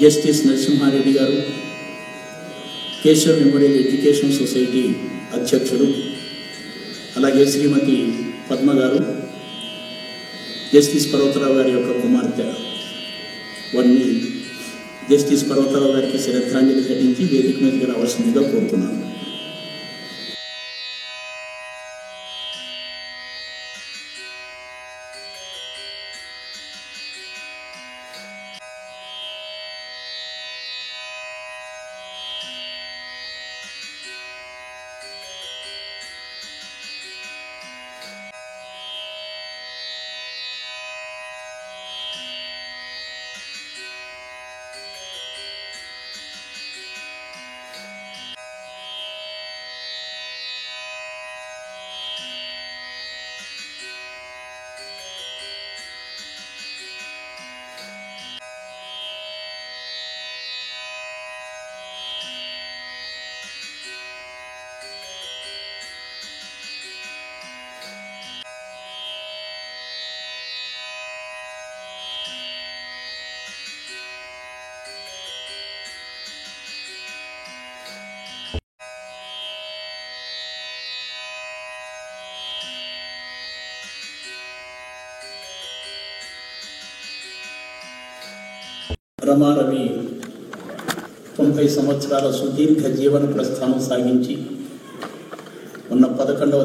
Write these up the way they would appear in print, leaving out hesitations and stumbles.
Justice Narasimha Reddy గారు, Keshav memorial education society అధ్యక్షుడు, అలాగే శ్రీమతి పద్మ గారు, జస్టిస్ పర్వతరావు గారి యొక్క కుమార్తె వారిని జస్టిస్ పర్వతరావు గారికి శ్రద్ధాంజలి ఘటించి వేదిక మీదకి రావాల్సిందిగా కోరుతున్నాను. రమారవి 90 సంవత్సరాల సుదీర్ఘ జీవన ప్రస్థానం సాగించి ఉన్న 11వ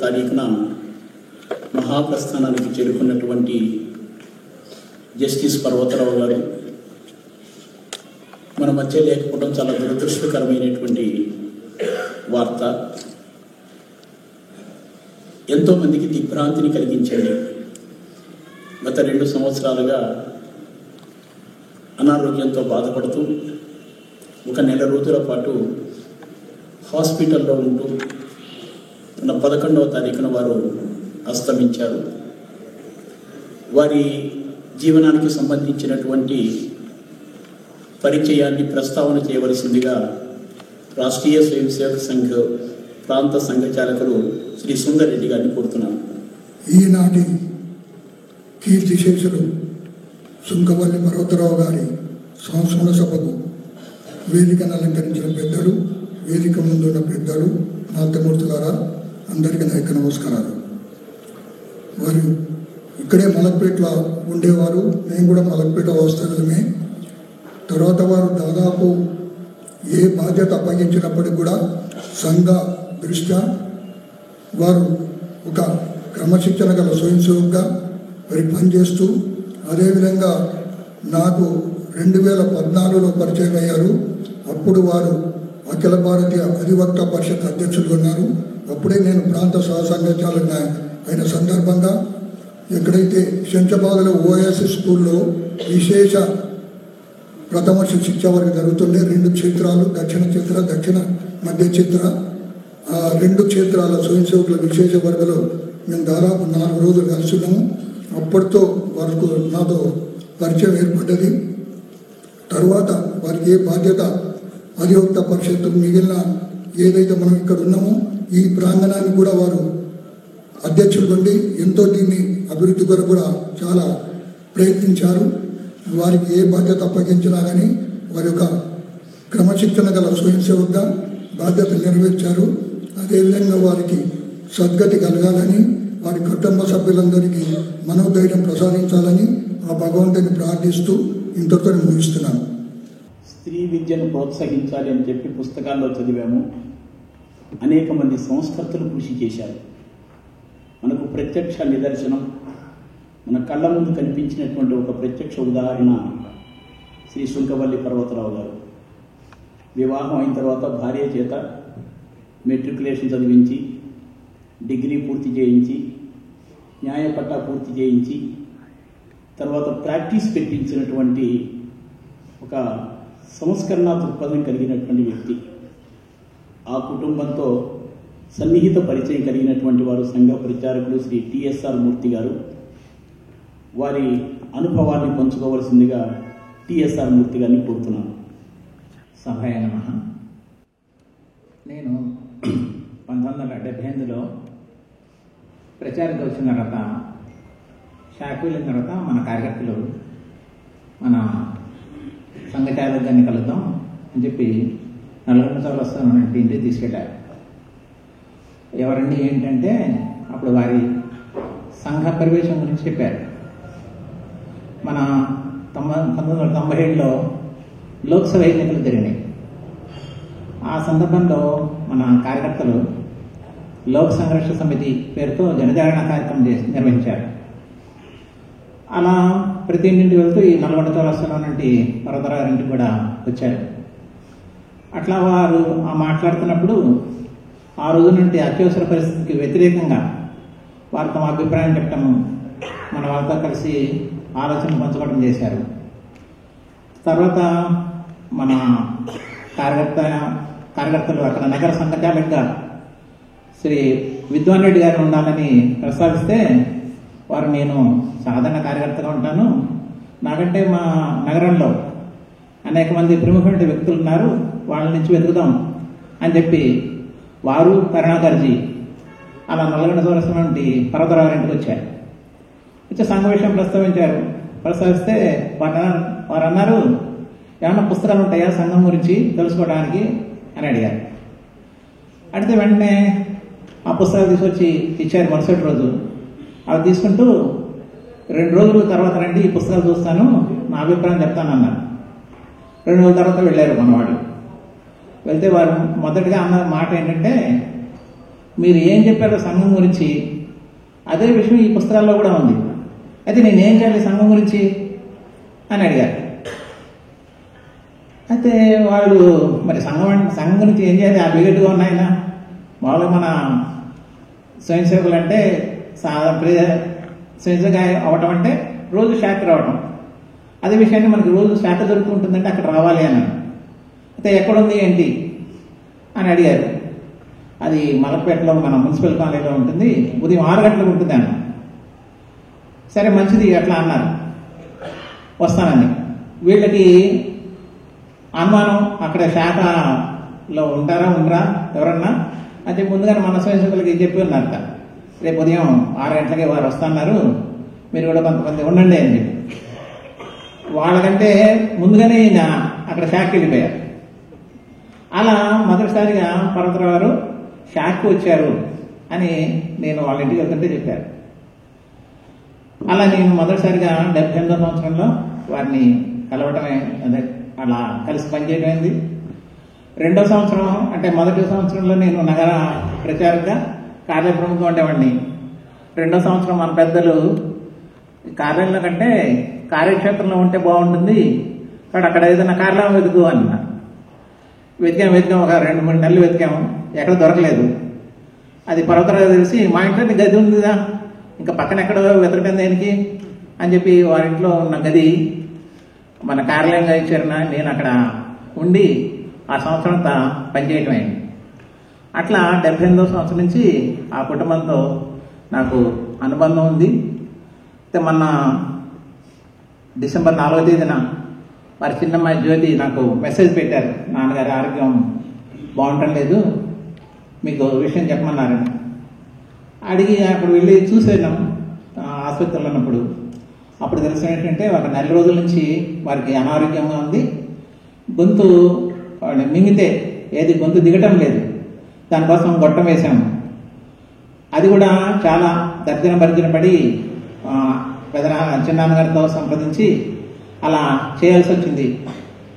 తారీఖున మహాప్రస్థానానికి చేరుకున్నటువంటి జస్టిస్ పర్వతరావు గారు మన మధ్య లేకపోవడం చాలా దురదృష్టకరమైనటువంటి వార్త. ఎంతోమందికి దిగ్భ్రాంతిని కలిగించండి. గత 2 సంవత్సరాలుగా అనారోగ్యంతో బాధపడుతూ 1 నెల రోజుల పాటు హాస్పిటల్లో ఉంటూ తన 11వ తారీఖున వారు అస్తమించారు. వారి జీవనానికి సంబంధించినటువంటి పరిచయాన్ని ప్రస్తావన చేయవలసిందిగా రాష్ట్రీయ స్వయం సేవక సంఘ ప్రాంత సంఘచాలకులు శ్రీ సుందర్ రెడ్డి గారిని కోరుతున్నాను. ఈనాటి కీర్తిశేషులు సుంకవల్లి పర్వతరావు గారి సంస్మరణ సభకు వేదికను అలంకరించిన పెద్దలు, వేదిక ముందున్న పెద్దలు, నాట్యమూర్తి గారా, అందరికీ నా యొక్క నమస్కారాలు. వారు ఇక్కడే మలక్పేటలో ఉండేవారు. మేము కూడా మలక్పేట వస్తున్నమే. తర్వాత వారు దాదాపు ఏ బాధ్యత అప్పగించినప్పటికీ కూడా సంఘ దృష్ట్యా వారు ఒక క్రమశిక్షణ గల స్వయం సేవకుగా వారికి పనిచేస్తూ, అదేవిధంగా నాకు 2014లో పరిచయం అయ్యారు. అప్పుడు వారు అఖిల భారతీయ అధివక్త పరిషత్ అధ్యక్షులుగా ఉన్నారు. అప్పుడే నేను ప్రాంత సహసంఘచాలక అయిన సందర్భంగా ఎక్కడైతే శంషబాద్లో ఓఎస్ఎస్ స్కూల్లో విశేష ప్రథమ శిక్ష వరకు జరుగుతుండే 2 క్షేత్రాలు, దక్షిణ క్షేత్ర, దక్షిణ మధ్య క్షేత్ర, 2 క్షేత్రాల స్వయం సేవకుల విశేష వర్గలో మేము దాదాపు 4 రోజులు కలిసి ఉన్నాము. అప్పటితో వారికి నాతో పరిచయం ఏర్పడ్డది. తరువాత వారికి ఏ బాధ్యత అధివక్త పరిషత్తు మిగిలిన ఏదైతే మనం ఇక్కడ ఉన్నామో ఈ ప్రాంగణాన్ని కూడా వారు అధ్యక్షుడు నుండి ఎంతో దీన్ని అభివృద్ధి కొరకు కూడా చాలా ప్రయత్నించారు. వారికి ఏ బాధ్యత అప్పగించినా కానీ వారి యొక్క క్రమశిక్షణ గల స్వయం సేవకుగా బాధ్యతలు నెరవేర్చారు. అదేవిధంగా వారికి సద్గతి కలగాలని, వారి కుటుంబ సభ్యులందరికీ మనోధైర్యం ప్రసాదించాలని ఆ భగవంతుని ప్రార్థిస్తూ ఇంతతో ముగిస్తున్నాను. స్త్రీ విద్యను ప్రోత్సహించాలి అని చెప్పి పుస్తకాల్లో చదివాము. అనేక మంది సంస్కర్తలు కృషి చేశారు. మనకు ప్రత్యక్ష నిదర్శనం, మన కళ్ళ ముందు కనిపించినటువంటి ఒక ప్రత్యక్ష ఉదాహరణ శ్రీ సుంకవల్లి పర్వతరావు గారు. వివాహం అయిన తర్వాత భార్య చేత మెట్రికులేషన్ చదివించి, డిగ్రీ పూర్తి చేయించి, న్యాయపట్టా పూర్తి చేయించి, తర్వాత ప్రాక్టీస్ పెట్టించినటువంటి ఒక సంస్కరణ దృక్పథం కలిగినటువంటి వ్యక్తి. ఆ కుటుంబంతో సన్నిహిత పరిచయం కలిగినటువంటి వారు సంఘ ప్రచారకులు శ్రీ టిఎస్ఆర్ మూర్తి గారు. వారి అనుభవాన్ని పంచుకోవలసిందిగా టిఎస్ఆర్ మూర్తి గారిని కోరుతున్నాను. సభాయ నమః. నేను 1978లో ప్రచారంకి వచ్చిన తర్వాత, షాకు వెళ్ళిన తర్వాత మన కార్యకర్తలు మన సంఘచాలక్ గారిని కలుద్దాం అని చెప్పి నల్గొండ చౌరస్తాను ఇంటికి తీసుకెళ్ళారు. ఎవరండి ఏంటంటే అప్పుడు వారి సంఘ పరివేశం గురించి చెప్పారు. మన 1997లో లోక్సభ ఎన్నికలు జరిగినాయి. ఆ సందర్భంలో మన కార్యకర్తలు లోక్ సంఘర్ష సమితి పేరుతో జనజాగరణ కార్యక్రమం నిర్వహించారు. అలా ప్రతి ఇంటికి వెళ్తూ ఈ నల్గొండ చౌరస్తాలో నుండి పర్వతరావు గారింటికి కూడా వచ్చారు. అట్లా వారు మాట్లాడుతున్నప్పుడు ఆ రోజు నుండి అత్యవసర పరిస్థితికి వ్యతిరేకంగా వారు తమ అభిప్రాయం చెప్పడం, మన వాళ్ళతో కలిసి ఆలోచన పంచుకోవడం చేశారు. తర్వాత మన కార్యకర్తలు అక్కడ నగర సంఘచాలకుగా శ్రీ విద్వాన్ రెడ్డి గారు ఉండాలని ప్రస్తావిస్తే వారు నేను సాధారణ కార్యకర్తగా ఉంటాను, నాకంటే మా నగరంలో అనేక మంది ప్రముఖమైన వ్యక్తులు ఉన్నారు, వాళ్ళ నుంచి వెతుకుదాం అని చెప్పి వారు కరుణాకర్జీ అలా నల్గొండ చౌరస్తా నుండి పర్వతరావు ఇంటికి వచ్చారు. వచ్చి సంఘ విషయం ప్రస్తావిస్తే వారు అన్నారు, ఏమన్నా పుస్తకాలు ఉంటాయా సంఘం గురించి తెలుసుకోవడానికి అని అడిగారు. అడిగితే వెంటనే ఆ పుస్తకాలు తీసుకొచ్చి ఇచ్చారు. మరుసటి రోజు అవి తీసుకుంటూ 2 రోజుల తర్వాత రండి, ఈ పుస్తకాలు చూస్తాను, నా అభిప్రాయం చెప్తానన్నారు. 2 రోజుల తర్వాత వెళ్ళారు మనవాడు. వెళ్తే వారు మొదటిగా అన్న మాట ఏంటంటే, మీరు ఏం చెప్పారో సంఘం గురించి అదే విషయం ఈ పుస్తకాల్లో కూడా ఉంది, అయితే నేనేం చేయాలి సంఘం గురించి అని అడిగారు. అయితే వాళ్ళు మరి సంఘం గురించి ఏం చేయాలి, ఆ బిగట్టుగా ఉన్నాయన మామూలుగా మన స్వయం సేవకులు అంటే స్వయంసేవగా అవటం అంటే రోజు శాఖ రావటం, అదే విషయాన్ని మనకి రోజు శాఖ దొరుకుతూ ఉంటుందంటే అక్కడ రావాలి అన్నాను. అయితే ఎక్కడుంది ఏంటి అని అడిగారు. అది మలక్పేటలో మన మున్సిపల్ కాలేజీలో ఉంటుంది, ఉదయం 6 గంటలకు ఉంటుంది అన్న. సరే మంచిది అట్లా అన్నారు, వస్తానని. వీళ్ళకి అనుమానం, అక్కడ శాఖలో ఉంటారా ఉండరా ఎవరన్నా అంటే ముందుగానే మన స్వయంసేవకులకి చెప్పి ఉన్నారట, రేపు ఉదయం 6 గంటలకే వారు వస్తున్నారు, మీరు కూడా కొంతమంది ఉండండి అని చెప్పి. వాళ్ళకంటే ముందుగానే ఈయన అక్కడ శాఖకి వెళ్ళిపోయారు. అలా మొదటిసారిగా పర్వతరావు గారు శాఖకు వచ్చారు అని నేను వాళ్ళ ఇంటికి వెళ్తుంటే చెప్పారు. అలా నేను మొదటిసారిగా 78వ సంవత్సరంలో వారిని కలవటమే, అదే అలా కలిసి పనిచేయడం అయింది. 2వ సంవత్సరం అంటే మొదటి సంవత్సరంలో నేను నగర ప్రచారంగా కార్యక్రమంగా ఉండేవాడిని. 2వ సంవత్సరం మన పెద్దలు కార్యాలయంలో కంటే కార్యక్షేత్రంలో ఉంటే బాగుంటుంది, కాబట్టి అక్కడ ఏదైనా కార్యాలయం వెతుకు అన్నారు. వెతికాం ఒక 2-3 నెలలు వెతికాము, ఎక్కడ దొరకలేదు. అది పర్వతరావు తెలిసి, మా ఇంట్లో గది ఉందిగా, ఇంకా పక్కన ఎక్కడో వెతకడం దేనికి అని చెప్పి వారింట్లో ఉన్న గది మన కార్యాలయంగా ఇచ్చారన నేను అక్కడ ఉండి ఆ సంవత్సరం అంతా పనిచేయటం అయింది. అట్లా 78వ సంవత్సరం నుంచి ఆ కుటుంబంతో నాకు అనుబంధం ఉంది. అయితే మొన్న డిసెంబర్ 4వ తేదీన వారి చిన్నమ్మాయి జ్యోతి నాకు మెసేజ్ పెట్టారు, నాన్నగారి ఆరోగ్యం బాగుండటం లేదు, మీకు విషయం చెప్పమన్నారని. అడిగి అక్కడ వెళ్ళి చూసేనాం ఆసుపత్రిలో ఉన్నప్పుడు. అప్పుడు తెలిసిన ఏంటంటే ఒక 4 రోజుల నుంచి వారికి అనారోగ్యంగా ఉంది, గొంతు మింగితే ఏది గొంతు దిగటం లేదు, దానికోసం గొట్టం వేశాము. అది కూడా చాలా తర్జన పడి చిన్నాన్నగారితో సంప్రదించి అలా చేయాల్సి వచ్చింది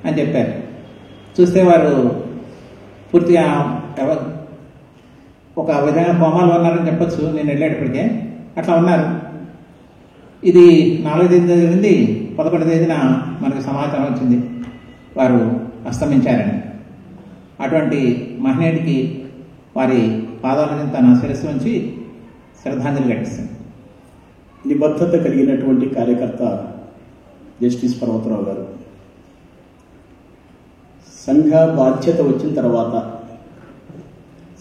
అని చెప్పారు. చూస్తే వారు పూర్తిగా ఒక విధంగా కోమాలో ఉన్నారని చెప్పచ్చు, నేను వెళ్ళేటప్పటికే అట్లా ఉన్నారు. ఇది 4వ తేదీ జరిగింది. 11వ తేదీన మనకు సమాచారం వచ్చింది వారు అస్తమించారని. అటువంటి మహనీయుడికి వారి పాదాలను తన శిరస్సు నుంచి శ్రద్ధాంజలి ఘటిస్తుంది. నిబద్ధత కలిగినటువంటి కార్యకర్త జస్టిస్ పర్వతరావు గారు. సంఘ బాధ్యత వచ్చిన తర్వాత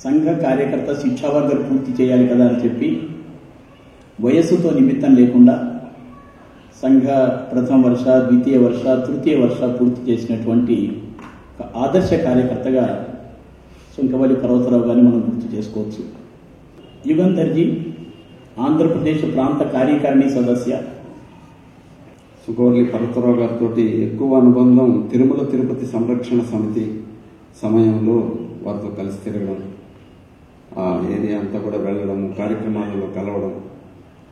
సంఘ కార్యకర్త శిక్షావర్గాలు పూర్తి చేయాలి కదా అని చెప్పి వయస్సుతో నిమిత్తం లేకుండా సంఘ ప్రథమ వర్ష, ద్వితీయ వర్ష, తృతీయ వర్ష పూర్తి చేసినటువంటి ఒక ఆదర్శ కార్యకర్తగా సుంకవల్లి పర్వతరావు గారిని మనం గుర్తు చేసుకోవచ్చు. యుగంధర్జీ ఆంధ్రప్రదేశ్ ప్రాంత కార్యకారిణి సదస్య, సుగవర్లి పర్వతరావు గారితో ఎక్కువ అనుబంధం తిరుమల తిరుపతి సంరక్షణ సమితి సమయంలో వారితో కలిసి తిరగడం, ఆ ఏరియా అంతా కూడా వెళ్ళడం, కార్యక్రమాలలో కలవడం,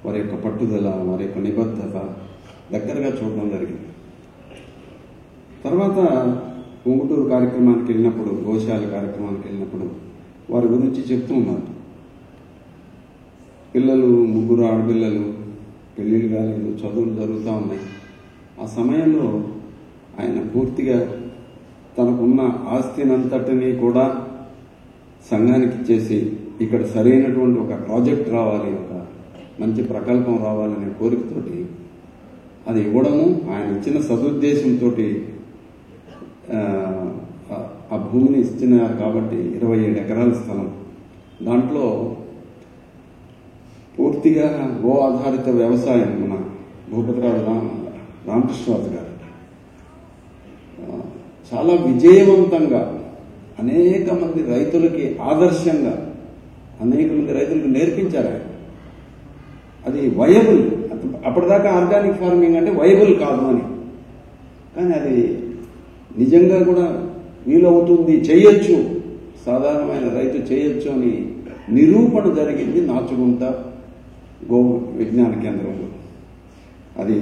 వారి యొక్క పట్టుదల, వారి యొక్క నిబద్ధత దగ్గరగా చూడడం జరిగింది. తర్వాత ఉంగుటూరు కార్యక్రమానికి వెళ్ళినప్పుడు, గోశాల కార్యక్రమానికి వెళ్ళినప్పుడు వారి గురించి చెప్తూ ఉన్నారు. పిల్లలు, 3 ఆడపిల్లలు, పెళ్ళిళ్ళు కాలేదు, చదువులు జరుగుతూ ఉన్నాయి. ఆ సమయంలో ఆయన పూర్తిగా తనకున్న ఆస్తినంతటినీ కూడా సంఘానికి ఇచ్చేసి ఇక్కడ సరైనటువంటి ఒక ప్రాజెక్ట్ రావాలి, ఒక మంచి ప్రకల్పం రావాలనే కోరికతోటి అది ఇవ్వడము, ఆయన ఇచ్చిన సదుద్దేశంతో ఆ భూమిని ఇచ్చినారు. కాబట్టి 27 ఎకరాల స్థలం, దాంట్లో పూర్తిగా గో ఆధారిత వ్యవసాయం మన భూపతిరావు రామకృష్ణరాజు గారు చాలా విజయవంతంగా అనేక మంది రైతులకి ఆదర్శంగా అనేక మంది రైతులకు నేర్పించారు ఆయన. అది వయబుల్, అప్పటిదాకా ఆర్గానిక్ ఫార్మింగ్ అంటే వయబుల్ కాదు అని, కానీ అది నిజంగా కూడా వీలవుతుంది, చేయొచ్చు, సాధారణమైన రైతు చేయొచ్చు అని నిరూపణ జరిగింది నాచుగుంట గో విజ్ఞాన కేంద్రంలో. అది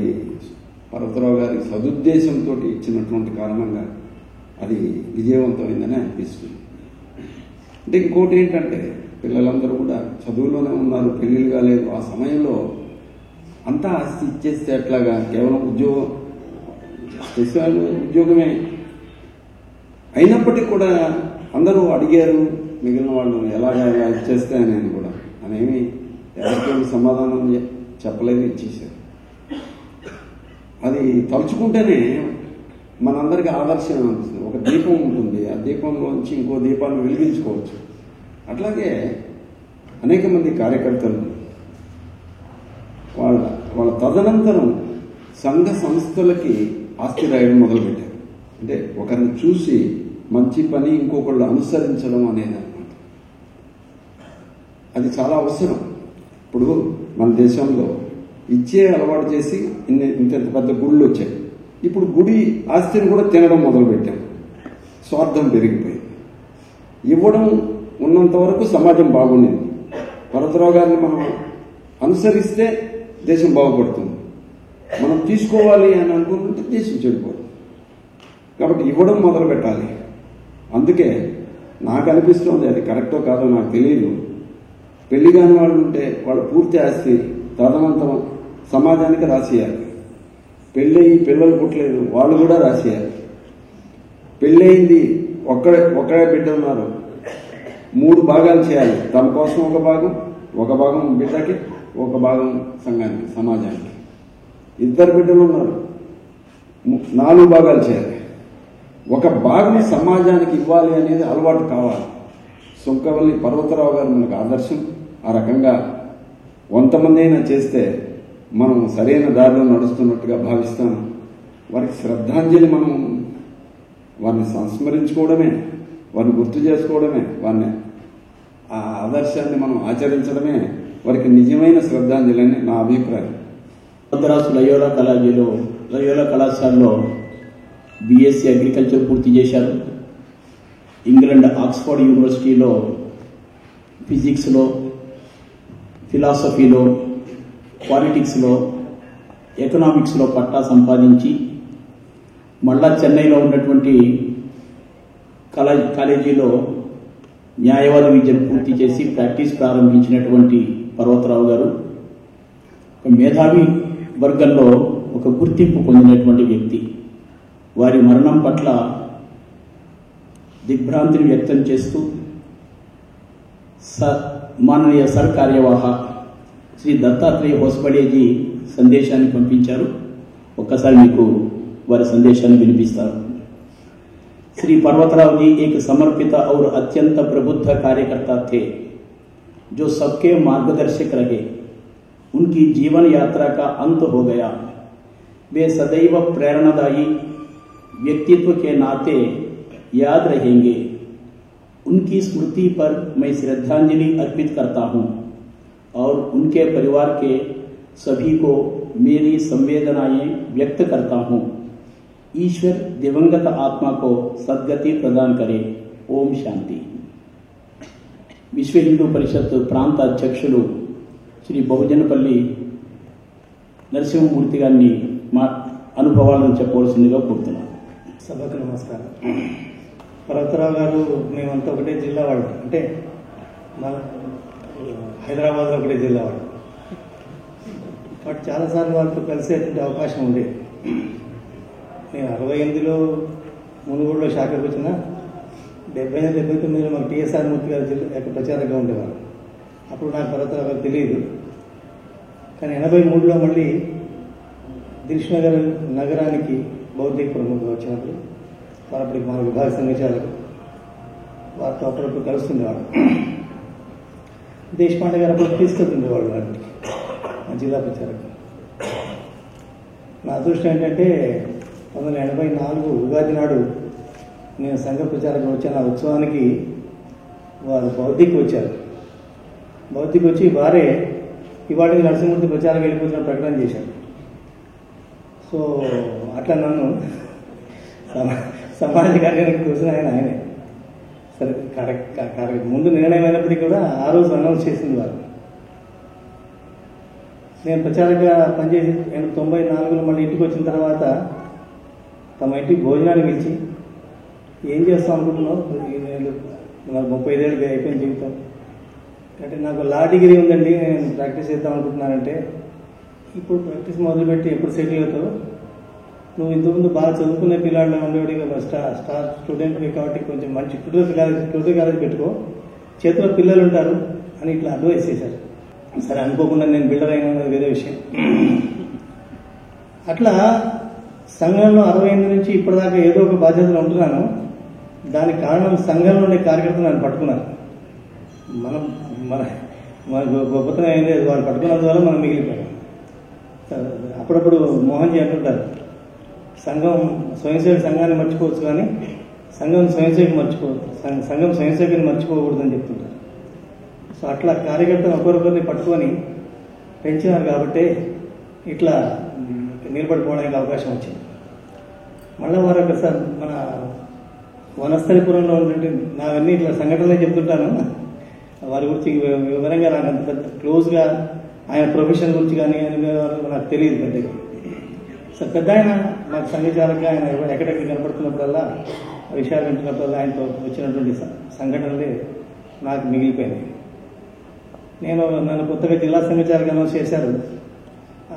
పర్వతరావు గారి సదుద్దేశంతో ఇచ్చినటువంటి కారణంగా అది విజయవంతమైందని అనిపిస్తుంది. అంటే ఇంకోటి ఏంటంటే పిల్లలందరూ కూడా చదువులోనే ఉన్నారు, పెళ్లిళ్ళు కాలేదు. ఆ సమయంలో అంతా ఆస్తి ఇచ్చేస్తే ఎట్లాగా, కేవలం ఉద్యోగమే అయినప్పటికీ కూడా అందరూ అడిగారు, మిగిలిన వాళ్ళు ఎలాగా ఎలా ఇచ్చేస్తే అని కూడా అనేమి ఎవరికీ సమాధానం చెప్పలేదు, ఇచ్చేసారు. అది తలుచుకుంటేనే మనందరికీ ఆదర్శం అనిపిస్తుంది. ఒక దీపం ఉంటుంది, ఆ దీపంలోంచి ఇంకో దీపాన్ని వెలిగించుకోవచ్చు. అట్లాగే అనేక మంది కార్యకర్తలు వాళ్ళ తదనంతరం సంఘ సంస్థలకి ఆస్తి రాయడం మొదలుపెట్టారు. అంటే ఒకరిని చూసి మంచి పని ఇంకొకళ్ళు అనుసరించడం అనేది అన్నమాట. అది చాలా అవసరం. ఇప్పుడు మన దేశంలో ఇచ్చే అలవాటు చేసి ఇంత పెద్ద గుళ్ళు వచ్చాయి. ఇప్పుడు గుడి ఆస్తిని కూడా తినడం మొదలుపెట్టాం. స్వార్థం పెరిగిపోయింది. ఇవ్వడం ఉన్నంత వరకు సమాజం బాగుండింది. పర్వతరావు గారిని మనం అనుసరిస్తే దేశం బాగుపడుతుంది. మనం తీసుకోవాలి అని అనుకుంటుంటే దేశం చెడిపోతుంది. కాబట్టి ఇవ్వడం మొదలు పెట్టాలి. అందుకే నాకు అనిపిస్తుంది, అది కరెక్టో కాదో నాకు తెలియదు, పెళ్లి కాని వాళ్ళు ఉంటే వాళ్ళ పూర్తి ఆస్తి తదనంతరం సమాజానికి రాసేయాలి. పెళ్ళయి పిల్లలు పుట్టలేదు వాళ్ళు కూడా రాసేయాలి. పెళ్ళయింది ఒక్కడే బిడ్డ ఉన్నారు, 3 భాగాలు చేయాలి. తమ కోసం ఒక భాగం బిడ్డకి, ఒక భాగం సంఘానికి, సమాజానికి. 2 బిడ్డలు ఉన్నారు, 4 భాగాలు చేయాలి. ఒక భాగం సమాజానికి ఇవ్వాలి అనేది అలవాటు కావాలి. సుంకవల్లి పర్వతరావు గారు మనకు ఆదర్శం. ఆ రకంగా 100 మంది అయినా చేస్తే మనం సరైన దారిలో నడుస్తున్నట్టుగా భావిస్తాను. వారికి శ్రద్ధాంజలి, మనం వారిని సంస్మరించుకోవడమే, వారిని గుర్తు చేసుకోవడమే, వారిని ఆ ఆదర్శాన్ని మనం ఆచరించడమే వారికి నిజమైన శ్రద్ధాంజలి అని నా అభిప్రాయం. మద్రాసు లయోలా కళాశాలలో బీఎస్సీ అగ్రికల్చర్ పూర్తి చేశారు. ఇంగ్లాండ్ ఆక్స్ఫర్డ్ యూనివర్సిటీలో ఫిజిక్స్లో, ఫిలాసఫీలో, పాలిటిక్స్లో, ఎకనామిక్స్లో పట్టా సంపాదించి మళ్ళా చెన్నైలో ఉన్నటువంటి కాలేజీలో న్యాయవాద విద్యను పూర్తి చేసి ప్రాక్టీస్ ప్రారంభించినటువంటి పర్వతరావు గారు ఒక మేధావి వర్గంలో ఒక గుర్తింపు పొందినటువంటి వ్యక్తి. వారి మరణం పట్ల దిగ్భ్రాంతిని వ్యక్తం చేస్తూ మాననీయ సర్ కార్యవాహ శ్రీ దత్తాత్రేయ హోస్పడేజీ సందేశాన్ని పంపించారు. ఒక్కసారి మీకు వారి సందేశాన్ని వినిపిస్తారు. श्री पर्वतराव जी एक समर्पित और अत्यंत प्रबुद्ध कार्यकर्ता थे जो सबके मार्गदर्शक रहे। उनकी जीवन यात्रा का अंत हो गया। वे सदैव प्रेरणादायी व्यक्तित्व के नाते याद रहेंगे। उनकी स्मृति पर मैं श्रद्धांजलि अर्पित करता हूं और उनके परिवार के सभी को मेरी संवेदनाएं व्यक्त करता हूँ। ईश्वर दिवंगत आत्मा को सद्गति प्रदान करे। ओम शांति। विश्व हिंदू परिषत् प्रांत अध्यक्षुలు శ్రీ బహుజనపల్లి నరసింహమూర్తి గారిని మా అనుభవాలను చెప్పవలసిందిగా కోరుతున్నాను. సభకు నమస్కారం. పర్వతరావు గారు మేమంతా ఒకటే జిల్లా వాళ్ళు, అంటే మన హైదరాబాద్లో ఒకటే జిల్లా వాళ్ళు. కాబట్టి చాలాసార్లు వారితో కలిసేటువంటి అవకాశం ఉండేది. నేను 68లో మునుగోడులో శాఖకు వచ్చిన 79 మాకు టీఎస్ఆర్ మూర్తి గారు యొక్క ప్రచారంగా ఉండేవారు. అప్పుడు నాకు పర్వతరావు గారు తెలియదు. కానీ 83లో మళ్ళీ దిల్షునగర్ నగరానికి బౌద్ధిక ప్రముఖులు వచ్చినప్పుడు వారు అప్పటికి మా విభాగ సంఘచాలకు వారితో అప్పుడప్పుడు కలుస్తుండేవాడు. దేశపాండే గారు అప్పుడు తీసుకెళ్తుండేవాళ్ళు వాటికి మా జిల్లా ప్రచారకు. నా అదృష్టం ఏంటంటే 1984 ఉగాది నాడు నేను సంఘ ప్రచారకు వచ్చాను. ఆ ఉత్సవానికి వారు బౌద్ధికి వచ్చారు. బౌద్ధికి వచ్చి వారే ఇవాళ నరసింహమూర్తి ప్రచారం వెళ్ళిపోతున్న ప్రకటన చేశారు. సో అట్లా నన్ను సమాజ కార్యానికి చూసిన ఆయనే. సరే కరెక్ట్ ముందు నిర్ణయం అయినప్పటికీ కూడా ఆ రోజు అనౌన్స్ చేసింది వారు. నేను ప్రచారంగా పనిచేసి 94లో మళ్ళీ ఇంటికి వచ్చిన తర్వాత తమ ఇంటికి భోజనాన్ని పిలిచి ఏం చేస్తాం అనుకుంటున్నావు, నాకు 35 ఏళ్ళు అయిపోయిన జీవితం, అంటే నాకు లా డిగ్రీ ఉందండి, నేను ప్రాక్టీస్ చేద్దాం అనుకుంటున్నానంటే ఇప్పుడు ప్రాక్టీస్ మొదలుపెట్టి ఎప్పుడు సెటిల్ అవుతావు, నువ్వు ఇంతకుముందు బాగా చదువుకునే పిల్లాడిలో ఉండేవాడి స్టార్ స్టూడెంట్వి కాబట్టి కొంచెం మంచి ట్యూటర్ కాలేజ్ పెట్టుకో, చేతిలో పిల్లలు ఉంటారు అని ఇట్లా అడ్వైస్ చేశారు. సరే అనుకోకుండా నేను బిల్డర్ అయినా వేరే విషయం. అట్లా సంఘంలో 68 నుంచి ఇప్పటిదాకా ఏదో ఒక బాధ్యతలు ఉంటున్నాను. దానికి కారణం సంఘంలో ఉండే కార్యకర్తలు నన్ను పట్టుకున్నారు. మన గొప్పతనం ఏం లేదు, వాళ్ళు పట్టుకున్నందువల్ల మనం మిగిలిపోయాం. అప్పుడప్పుడు మోహన్జీ అంటుంటారు, సంఘం స్వయంసేవక సంఘాన్ని మర్చిపోవచ్చు కానీ సంఘం స్వయంసేవకి మర్చిపోకూడదని చెప్తుంటారు. సో అట్లా కార్యకర్తలు ఒకరికొకరిని పట్టుకొని పెంచినారు కాబట్టి ఇట్లా నిలబడిపోవడానికి అవకాశం వచ్చింది. మళ్ళీ వారు ఒకసారి మన వనస్థలిపురంలో ఉన్నటువంటి నావన్నీ ఇట్లా సంఘటనలే చెప్తుంటాను. వారి గురించి వివరంగా నాకు అంత పెద్ద క్లోజ్గా ఆయన ప్రొఫెషన్ గురించి కానీ నాకు తెలియదు పెద్దగా. సో పెద్ద ఆయన నాకు సంఘచాలకుగా ఆయన ఎక్కడెక్కడ కనపడుతున్నప్పుడల్లా విషయాలు వింటున్నప్పుడల్లా ఆయనతో వచ్చినటువంటి సంఘటనలే నాకు మిగిలిపోయినాయి. నన్ను కొత్తగా జిల్లా సంఘచాలకుగా అనౌన్స్ చేశారు.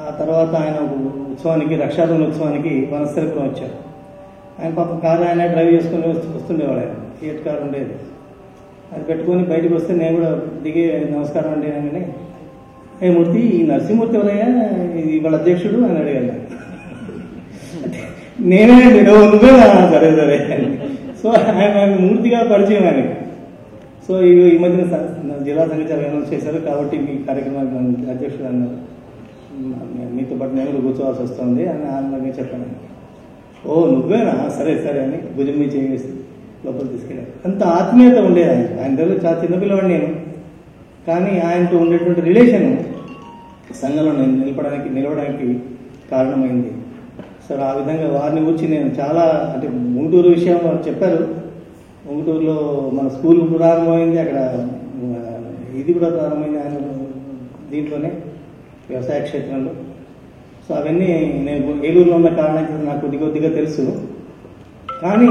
ఆ తర్వాత ఆయన ఉత్సవానికి రక్షాబంధన ఉత్సవానికి వనస్థలిపురం వచ్చారు. ఆయన పాపం కారు ఆయన డ్రైవ్ చేసుకుని వస్తుండేవాడు. ఆయన థియేటర్ కారు ఉండేది, అది పెట్టుకొని బయటకు వస్తే నేను కూడా దిగి నమస్కారం అండి అనగానే, ఏ మూర్తి, ఈ నరసింహమూర్తి ఎవరయ్యా, ఇది వాళ్ళ అధ్యక్షుడు అని అడిగాను. నేనే నువ్వే సరే సరే. సో ఆయన మూర్తిగా పరిచయం ఆయనకి. సో ఈ మధ్యన జిల్లా సంఘచాలకులు అనౌన్స్ చేశారు కాబట్టి మీ కార్యక్రమానికి అధ్యక్షుడు అన్నారు, మీతో పాటు నేను కూడా కూర్చోవాల్సి వస్తుంది అని ఆనందంగా చెప్పాను. ఓ నువ్వేనా, సరే సరే అని భుజం మీద చేసి లోపల తీసుకెళ్ళారు. అంత ఆత్మీయత ఉండేది ఆయన దగ్గర. చాలా చిన్నపిల్లవాడు నేను, కానీ ఆయనతో ఉండేటువంటి రిలేషన్ సంఘంలో నిలవడానికి కారణమైంది. సరే ఆ విధంగా వారిని గురించి నేను చాలా, అంటే ఉంగుటూరు విషయం చెప్పారు. ఉంగుటూరులో మన స్కూల్ ప్రారంభమైంది, అక్కడ ఇది కూడా ప్రారంభమైంది ఆయన దీంట్లోనే వ్యవసాయ క్షేత్రంలో. సో అవన్నీ నేను ఏలూరులో ఉన్న కారణం నాకు కొద్దిగా తెలుసు. కానీ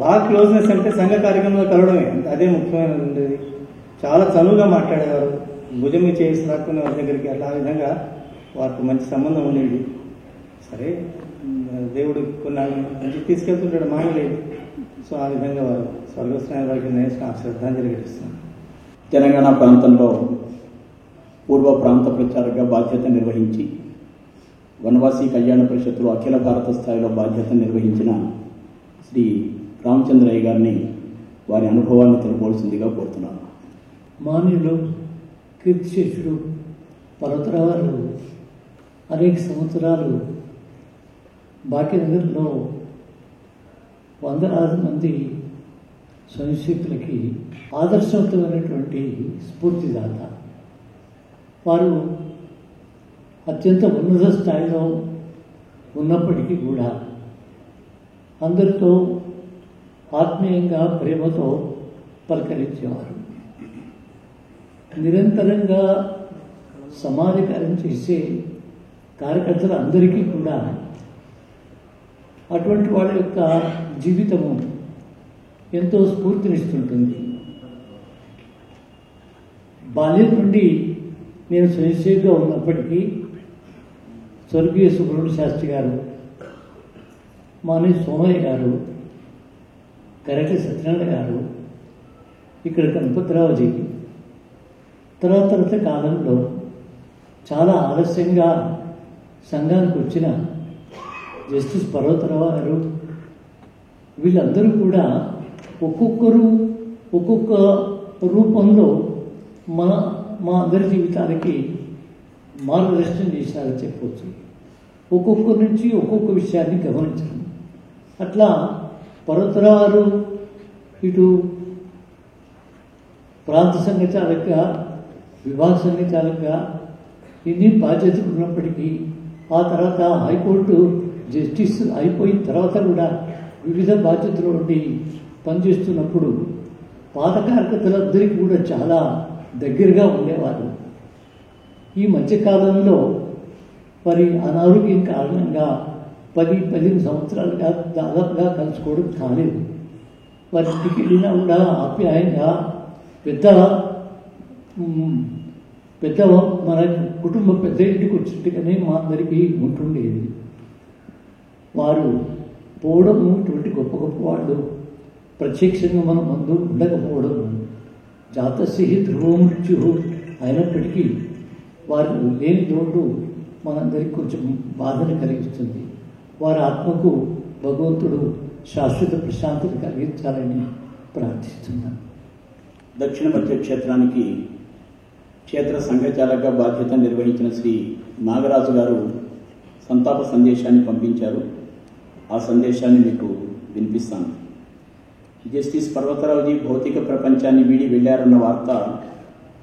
బాగా క్లోజ్నెస్ అంటే సంఘ కార్యక్రమంలో కలవడమే, అదే ముఖ్యమైన ఉండేది. చాలా చనువుగా మాట్లాడేవారు, భుజం మీద చేసి రాక్కునే వారి దగ్గరికి. అట్లా ఆ విధంగా వారికి మంచి సంబంధం ఉండేది. సరే దేవుడు కొన్నాళ్ళు మంచి తీసుకెళ్తుంటాడు, మానలేదు. సో ఆ విధంగా వారు స్వర్గస్థాయి వారికి నేను శ్రద్ధాంజలి ఘటిస్తున్నాను. తెలంగాణ ప్రాంతంలో పూర్వ ప్రాంత ప్రచారక బాధ్యత నిర్వహించి వనవాసి కళ్యాణ పరిషత్తులో అఖిల భారత స్థాయిలో బాధ్యత నిర్వహించిన శ్రీ రామచంద్రయ్య గారిని వారి అనుభవాన్ని తెలుపవలసిందిగా కోరుతున్నాను. మాన్యులు కీర్తిశేషుడు పర్వతరావు గారు అనేక సంవత్సరాలు భాగ్యనగర్లో వందలాది మంది స్వయంసేవకులకి ఆదర్శవంతమైనటువంటి స్ఫూర్తిదాత. వారు అత్యంత ఉన్నత స్థాయిలో ఉన్నప్పటికీ కూడా అందరితో ఆత్మీయంగా ప్రేమతో పలకరించేవారు. నిరంతరంగా సమాధికారం చేసే కార్యకర్తలు అందరికీ కూడా అటువంటి వాళ్ళ యొక్క జీవితము ఎంతో స్ఫూర్తినిస్తుంటుంది. బాల్యం నుండి నేను స్వయంసేవగా ఉన్నప్పటికీ స్వర్గీయ సుబ్రహ్మణ్య శాస్త్రి గారు, మాని సోమయ్య గారు, కరెక్ట్ సత్యనారాయణ గారు, ఇక్కడ గణపతిరావుజీ తర్వాత కాలంలో చాలా ఆలస్యంగా సంఘానికి వచ్చిన జస్టిస్ పర్వతరావు గారు, వీళ్ళందరూ కూడా ఒక్కొక్కరు ఒక్కొక్క రూపంలో మా అందరి జీవితాలకి మార్గదర్శనం చేశారని చెప్పవచ్చు. ఒక్కొక్కరి నుంచి ఒక్కొక్క విషయాన్ని గమనించడం. అట్లా పర్వతరావు గారు ఇటు ప్రాంత సంఘచాలకుగా, విభాగ సంఘచాలకుగా ఇన్ని బాధ్యతలు ఉన్నప్పటికీ ఆ తర్వాత హైకోర్టు జస్టిస్ అయిపోయిన తర్వాత కూడా వివిధ బాధ్యతలు ఉండి పనిచేస్తున్నప్పుడు పాత కార్యకర్తలందరికీ కూడా చాలా దగ్గరగా ఉండేవారు. ఈ మధ్యకాలంలో మరి అనారోగ్యం కారణంగా 10-15 సంవత్సరాలుగా దాదాపుగా కలుసుకోవడం కాలేదు. వారి ఇంటికి వెళ్ళినా కూడా ఆప్యాయంగా పెద్ద మన కుటుంబ పెద్ద ఇంటికి వచ్చినట్టుగానే మా అందరికీ ఉంటుండేది. వారు పోవడం ఇటువంటి గొప్ప గొప్ప వాళ్ళు ప్రత్యక్షంగా మన ముందు ఉండకపోవడం జాతస్య ధ్రువ మృత్యు అయినప్పటికీ వారు లేని లోటు మనందరికీ కొంచెం బాధను కలిగిస్తుంది. వారి ఆత్మకు భగవంతుడు శాశ్వత ప్రశాంతత కలిగించాలని ప్రార్థిస్తున్నాను. దక్షిణ మధ్య క్షేత్రానికి క్షేత్ర సంఘచాలకగా బాధ్యత నిర్వహించిన శ్రీ నాగరాజు గారు సంతాప సందేశాన్ని పంపించారు. ఆ సందేశాన్ని మీకు వినిపిస్తాను. జస్టిస్ పర్వతరావుజీ భౌతిక ప్రపంచాన్ని వీడి వెళ్ళారన్న వార్త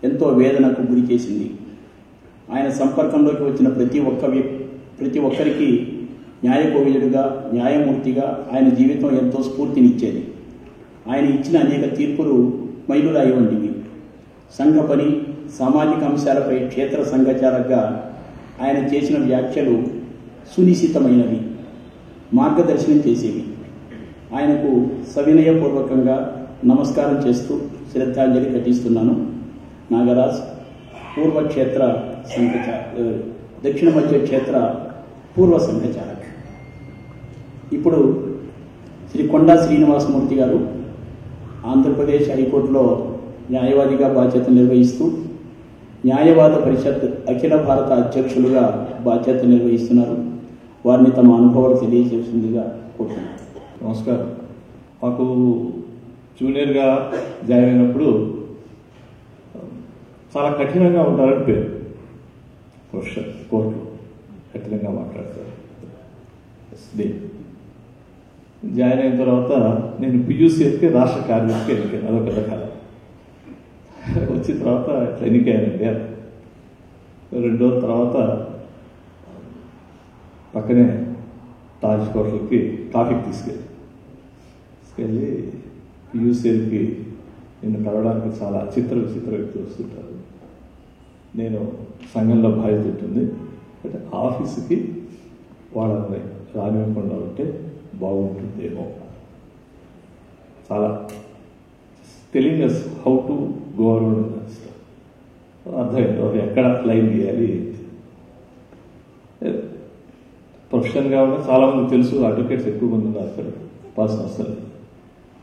ఎంతో వేదనకు గురి చేసింది. ఆయన సంపర్కంలోకి వచ్చిన ప్రతి ఒక్కరికి న్యాయకోవిదుడుగా, న్యాయమూర్తిగా ఆయన జీవితం ఎంతో స్ఫూర్తినిచ్చేది. ఆయన ఇచ్చిన అనేక తీర్పులు మైలురాయి వంటివి. సంఘ పని, సామాజిక అంశాలపై క్షేత్ర సంఘచాలకగా ఆయన చేసిన వ్యాఖ్యలు సునిశ్చితమైనవి, మార్గదర్శనం చేసేవి. ఆయనకు సవినయపూర్వకంగా నమస్కారం చేస్తూ శ్రద్ధాంజలి ఘటిస్తున్నాను. నాగరాజ్, పూర్వక్షేత్ర దక్షిణ మధ్య క్షేత్ర పూర్వ సంఘచాలక్. ఇప్పుడు శ్రీ కొండా శ్రీనివాసమూర్తి గారు ఆంధ్రప్రదేశ్ హైకోర్టులో న్యాయవాదిగా బాధ్యత నిర్వహిస్తూ న్యాయవాద పరిషత్ అఖిల భారత అధ్యక్షులుగా బాధ్యత నిర్వహిస్తున్నారు. వారిని తమ అనుభవాలు తెలియజేసిందిగా కోరుతున్నాను. నమస్కారం. మాకు జూనియర్గా జాయిన్ అయినప్పుడు చాలా కఠినంగా ఉంటారని పేరు. ప్రొఫెసర్ కోర్టులో కఠినంగా మాట్లాడతారు. జాయిన్ అయిన తర్వాత నేను పియూసీఎఫ్కి రాష్ట్ర కార్యదర్శికి ఎన్నికైనా, అదొక పెద్ద కాలం. వచ్చిన తర్వాత ఇట్లా ఎన్నికైనండి. 2 రోజుల తర్వాత పక్కనే తాజ్ హోటల్కి కాఫీకి తీసుకెళ్ళి పియూసీఎల్కి నిన్ను కలవడానికి చాలా చిత్ర వ్యక్తులు వస్తుంటారు. నేను సంఘంలో బాధ్యత ఉంటుంది, అంటే ఆఫీసుకి వాళ్ళని రానివ్వకుండా ఉంటే బాగుంటుందేమో. చాలా telling us how to go around అర్థమైంది, ఎక్కడ లైన్ గీయాలి. ప్రొఫెషన్గా ఉన్న చాలామంది తెలుసు, అడ్వకేట్స్ ఎక్కువ మంది ఉన్నారు అక్కడ, పర్సన్ వస్తారు.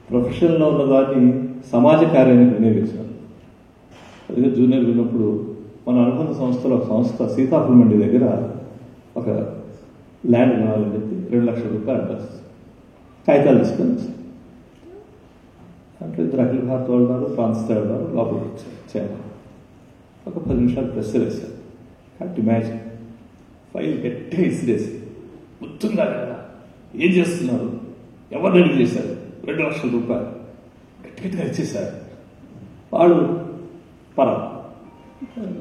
ప్రొఫెషన్లో ఉన్న దాన్ని సమాజ కార్యానికి వినియోగించాలి. అదే జూనియర్ ఉన్నప్పుడు మనం అనుకున్న సంస్థలో ఒక సంస్థ సీతాఫల మండి దగ్గర ఒక ల్యాండ్ కొనాలని చెప్పి 2 లక్షల రూపాయలు అడ్వాన్స్ కాగితాలు తీసుకొని వచ్చారు. అంటే 2 అఖిల భారత వాళ్ళు ఉన్నారు, ప్రాంత స్థాయి ఉన్నారు, లోపలికి వచ్చారు. ఒక 10 నిమిషాలు ప్రెస్ వేశారు. కాబట్టి మ్యాజిక్ ఫైల్ గట్టిగా ఇసిరేసి, గుర్తుందా కదా ఏం చేస్తున్నారు, ఎవరు రెడీ చేశారు, 2 లక్షల రూపాయలు గట్టిగా ఇచ్చేశారు. వాళ్ళు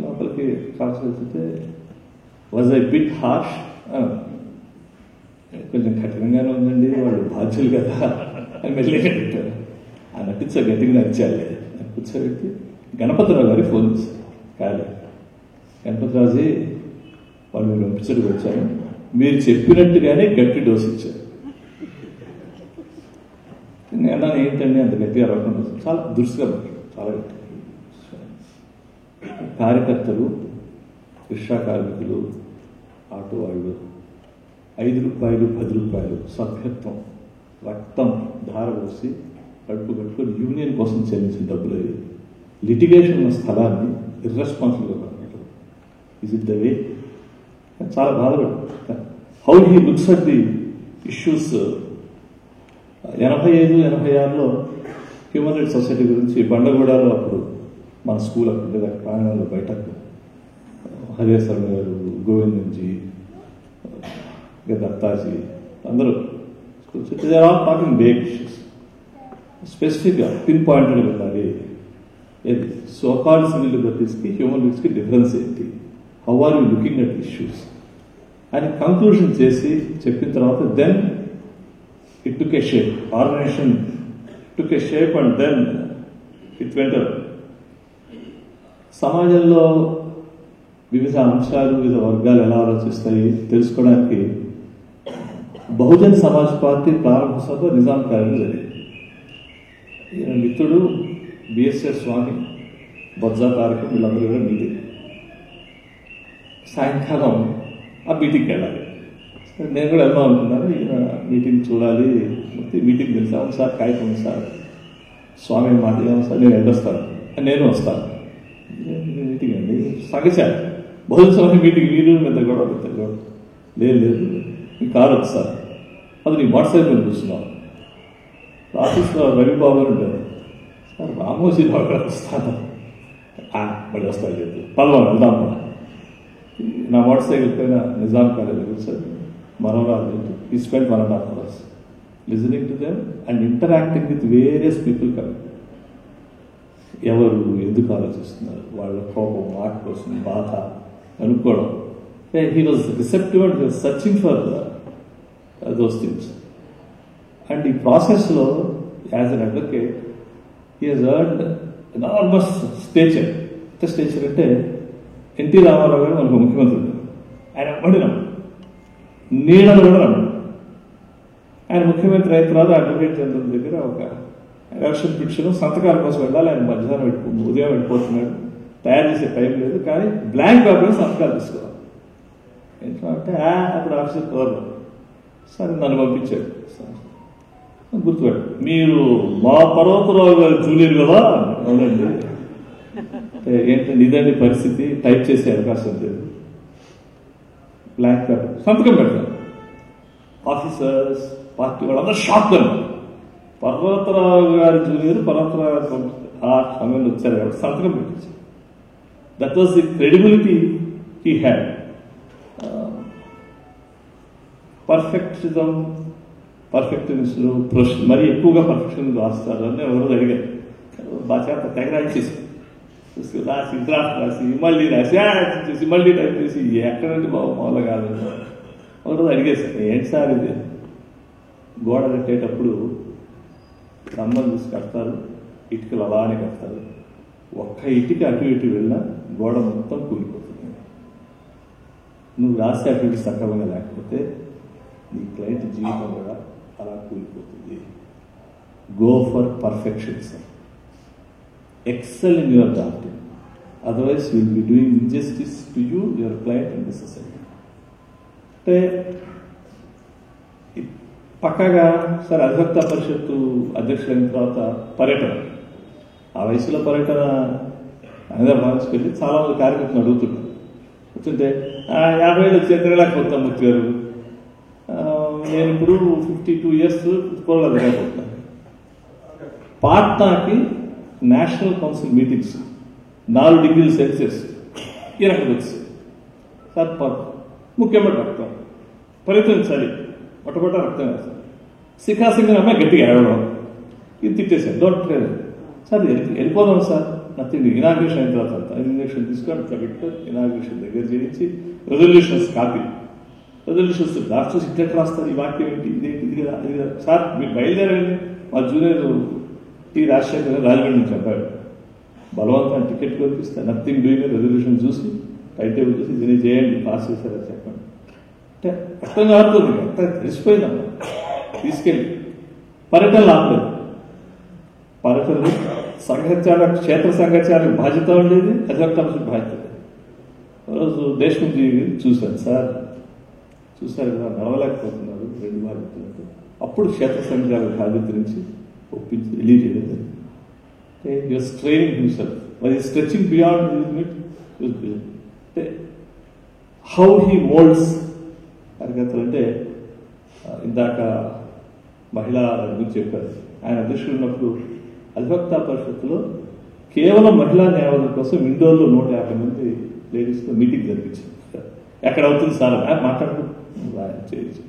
లోపలికి కాల్సి వెళ్తుంటే వాజ్ ఐ బిట్ హార్ష్? కొంచెం కఠినంగానే ఉందండి, వాళ్ళు బాధ్యులు కదా అని మెల్లిగా పెట్టారు. ఆ గట్టిగా నచ్చాలి. కూర్చోబెట్టి గణపతిరావు గారి ఫోన్ చేశారు. కాదు, గణపతిరాజు వాళ్ళు మీరు పంపించడానికి వచ్చాను, మీరు చెప్పినట్టుగానే గట్టి డోసు ఇచ్చారు. నేను అన్నాను, ఏంటండి అంత గట్టిగా రాకుండా? చాలా దురుసుగా పట్టారు, చాలా గట్టి. కార్యకర్తలు, రిక్షా కార్మికులు, ఆటో వాళ్ళు 5 రూపాయలు 10 రూపాయలు సభ్యత్వం, రక్తం ధారపోసి కడుపు కట్టుకొని యూనియన్ కోసం చెల్లించిన డబ్బులు లిటిగేషన్ ఉన్న స్థలాన్ని ఇర్రెస్పాన్సిబుల్గా పడినట్టు. Is it the way? చాలా బాధపడ్డారు. How he looks at the issues. 85-86లో హ్యూమన్ రైట్స్ సొసైటీ గురించి బండగూడలో అప్పుడు మన స్కూల్ అప్పుడు ప్రాంగణంలో బయటకు హరిశర్మ గారు, గోవిందంజీ, దత్తాజీ అందరూ టాకింగ్ బిగ్ ఇష్యూస్. స్పెసిఫిక్గా పిన్ పాయింటెడ్ ఉండాలి. ఏది సోకాల్డ్ సివిల్ లిబర్టీస్కి హ్యూమన్ రైట్స్కి డిఫరెన్స్ ఏంటి, how are you looking at issues అని కంక్లూజన్ చేసి చెప్పిన తర్వాత then it took a shape, organization took a shape and then it వెంట సమాజంలో వివిధ అంశాలు, వివిధ వర్గాలు ఎలా ఆలోచిస్తాయి తెలుసుకోవడానికి బహుజన్ సమాజ్ పార్టీ ప్రారంభ సభ నిజాం కార్యం జరిగింది. ఈయన మిత్రుడు బిఎస్ఎస్ స్వామి, బొజ్జా తారకం వీళ్ళందరూ కూడా మీటింగ్. సాయంకాలం ఆ మీటింగ్కి వెళ్ళాలి. నేను కూడా వెళ్దాం అనుకున్నాను. ఈయన మీటింగ్ చూడాలి, మీటింగ్ తెలుసా సార్, కాగితం సార్, స్వామి మాట సార్, నేను వెళ్ళొస్తాను, నేను వస్తాను. మీటింగ్ అండి సగచారు, బహుజన్ సమాజ్ మీటింగ్, వీరు పెద్ద గొడవ. లేదు మీ కారు వచ్చి సార్, అది నీ వాట్సాప్ మీద చూస్తున్నాను. ఆఫీస్లో రవిబాబు గారు ఉంటారు సార్, రామోజీరావు గారు వస్తాను, మళ్ళీ వస్తాను లేదు పల్వం వెళ్దాం. నా మోటార్ సైకిల్ పైన నిజాం కాలేజ్ కూర్చొని మనోరాలు ఈ spend 1.5 hours listening to them and interacting with various people coming. ఎవరు ఎందుకు ఆలోచిస్తున్నారు, వాళ్ళ కోపం, మాట కోసం బాధ అనుకోవడం. He was receptive and he was searching for those things. And ఈ ప్రాసెస్లో as an advocate he he's earned enormous stature. ఎంత స్టేచర్ అంటే ఎన్టీ రామారావు గారు మనకు ముఖ్యమంత్రి ఉంటారు, ఆయన ఎప్పటి నీడలు కూడా నమ్మడు. ఆయన ముఖ్యమంత్రి అయిన తర్వాత అడ్వకేట్ జనరల్ దగ్గర ఒక ఎలక్షన్ పిటిషన్ సంతకాల కోసం వెళ్ళాలి. ఆయన మధ్యాహ్నం ఉదయం వెళ్ళిపోతున్నాడు, తయారు చేసే టైం లేదు, కానీ బ్లాంక్ పేపర్ సంతకాలు తీసుకోవాలి. ఏంటంటే అప్పుడు ఆఫీసర్ కుదరదు. సరే నన్ను పంపించాడు. గుర్తుపెట్టు, మీరు మా పర్వతరావు గారు జూనియర్ కదా? అవునండి. ఏంటంటే ఇదండి పరిస్థితి, టైప్ చేసే అవకాశం లేదు, బ్లాంక్ పేపర్ సంతకం పెడతారు. ఆఫీసర్స్, పార్టీ వాళ్ళు అందరూ షాక్ అన్నారు. పర్వతరావు గారి జూనియర్ పర్వతరావు గారు ఆ సమయంలో వచ్చారు కాబట్టి సంతకం పెట్టించారు. That was the credibility he had. Perfectism, పర్ఫెక్ట్నెస్లు మరి ఎక్కువగా పర్ఫెక్షన్ రాస్తారు అని ఎవరో అడిగారు. బాగా తెగరాసేసి రాసి డ్రాఫ్ట్ రాసి మళ్ళీ రాసి చేసి మళ్ళీ టైప్ చేసి ఎక్కడంటే బాబు మామూలు కాదు. ఎవరో అడిగేసారు, ఏంటి సార్ ఇది, గోడ కట్టేటప్పుడు స్తంభం చూసి కడతారు, ఇటుకలు అలానే కడతారు, ఒక్క ఇటుక అటు ఇటు వెళ్ళినా గోడ మొత్తం కూలిపోతుంది. నువ్వు రాసే అటు ఇటు సక్రమంగా లేకపోతే నీ క్లయింట్ జీవితం కూడా అలా కూలిపోతుంది. Go for perfection sir, excel in your drafting, otherwise you will be doing injustice to you, your client and the society. అంటే పక్కగా సార్ అధివక్త పరిషత్తు అధ్యక్షులైన తర్వాత పర్యటన, ఆ వయసులో పర్యటన హైదరాబాద్కి వెళ్ళి చాలా మంది కార్యకర్తలు అడుగుతున్నారు. కూర్చుంటే 50 వచ్చి ఎక్కడలేకపోతాం మూర్తి గారు, నేను ఇప్పుడు 52 years పోలేకపోతున్నాను. పాట్నాకి national council meetings 4 degrees Celsius ఈ రకంగా వచ్చాయి సార్. ముఖ్యమైన రక్తం పరితరించాలి, మొట్టమొదట రక్తం వేస్తారు. శిఖాసింగ్ అమ్మాయి గట్టిగా ఏడవడం, ఇది తిట్టేశారు. డోంట్ సార్ వెళ్ళిపోదాం సార్, నథింగ్. ఇనాగ్రేషన్ అయిన తర్వాత ఇనాగ్రేషన్ తీసుకొని అట్లా పెట్టుకొని ఇనాగ్రేషన్ దగ్గర చేయించి రెజల్యూషన్స్ కాపీ, రెజల్యూషన్స్ డాక్టర్స్ ఇట్లా రాస్తారు, ఈ వాక్యం ఏంటి, ఇదేంటి, ఇది కదా, ఇది కదా. సార్ మీరు బయలుదేరండి. మా జూనియర్ టీ రాజశేఖర్ రాజమండ్రి నుంచి చెప్పాడు, బలవంతం టికెట్ కొనిపిస్తే నథింగ్ డూయింగ్ రెజల్యూషన్ చూసి టైం టేబుల్ చూసి దీన్ని చేయండి, పాస్ చేశారని చెప్పండి. అంటే కష్టం కాదుతుంది, అంతా తెలిసిపోయిందమ్మా. తీసుకెళ్ళి పర్యటనలు ఆపలేదు. పర్యటనలు సంఘచార క్షేత్ర సంఘచారకు బాధ్యత ఉండేది, అధికారులకు బాధ్యత. రోజు దేశముఖి చూశాను, సార్ చూశారు కదా నడవలేకపోతున్నారు, 2 బాధ్యతలు. అప్పుడు క్షేత్ర సంఘాల బాధ్యత నుంచి ఒప్పించి రిలీజ్ చేయలేదు. he was training himself, was he stretching beyond his limit? He was beyond. How he molds కార్యకర్తలు అంటే ఇందాక మహిళా గురించి చెప్పారు. ఆయన అధ్యక్షుడు ఉన్నప్పుడు అధివక్తా పరిషత్తులో కేవలం మహిళా న్యాయవాదుల కోసం ఇండోర్లో 150 మంది లేడీస్తో మీటింగ్ జరిపించారు. ఎక్కడ అవుతుంది సార్ మాట్లాడుకుంటూ చేసాం.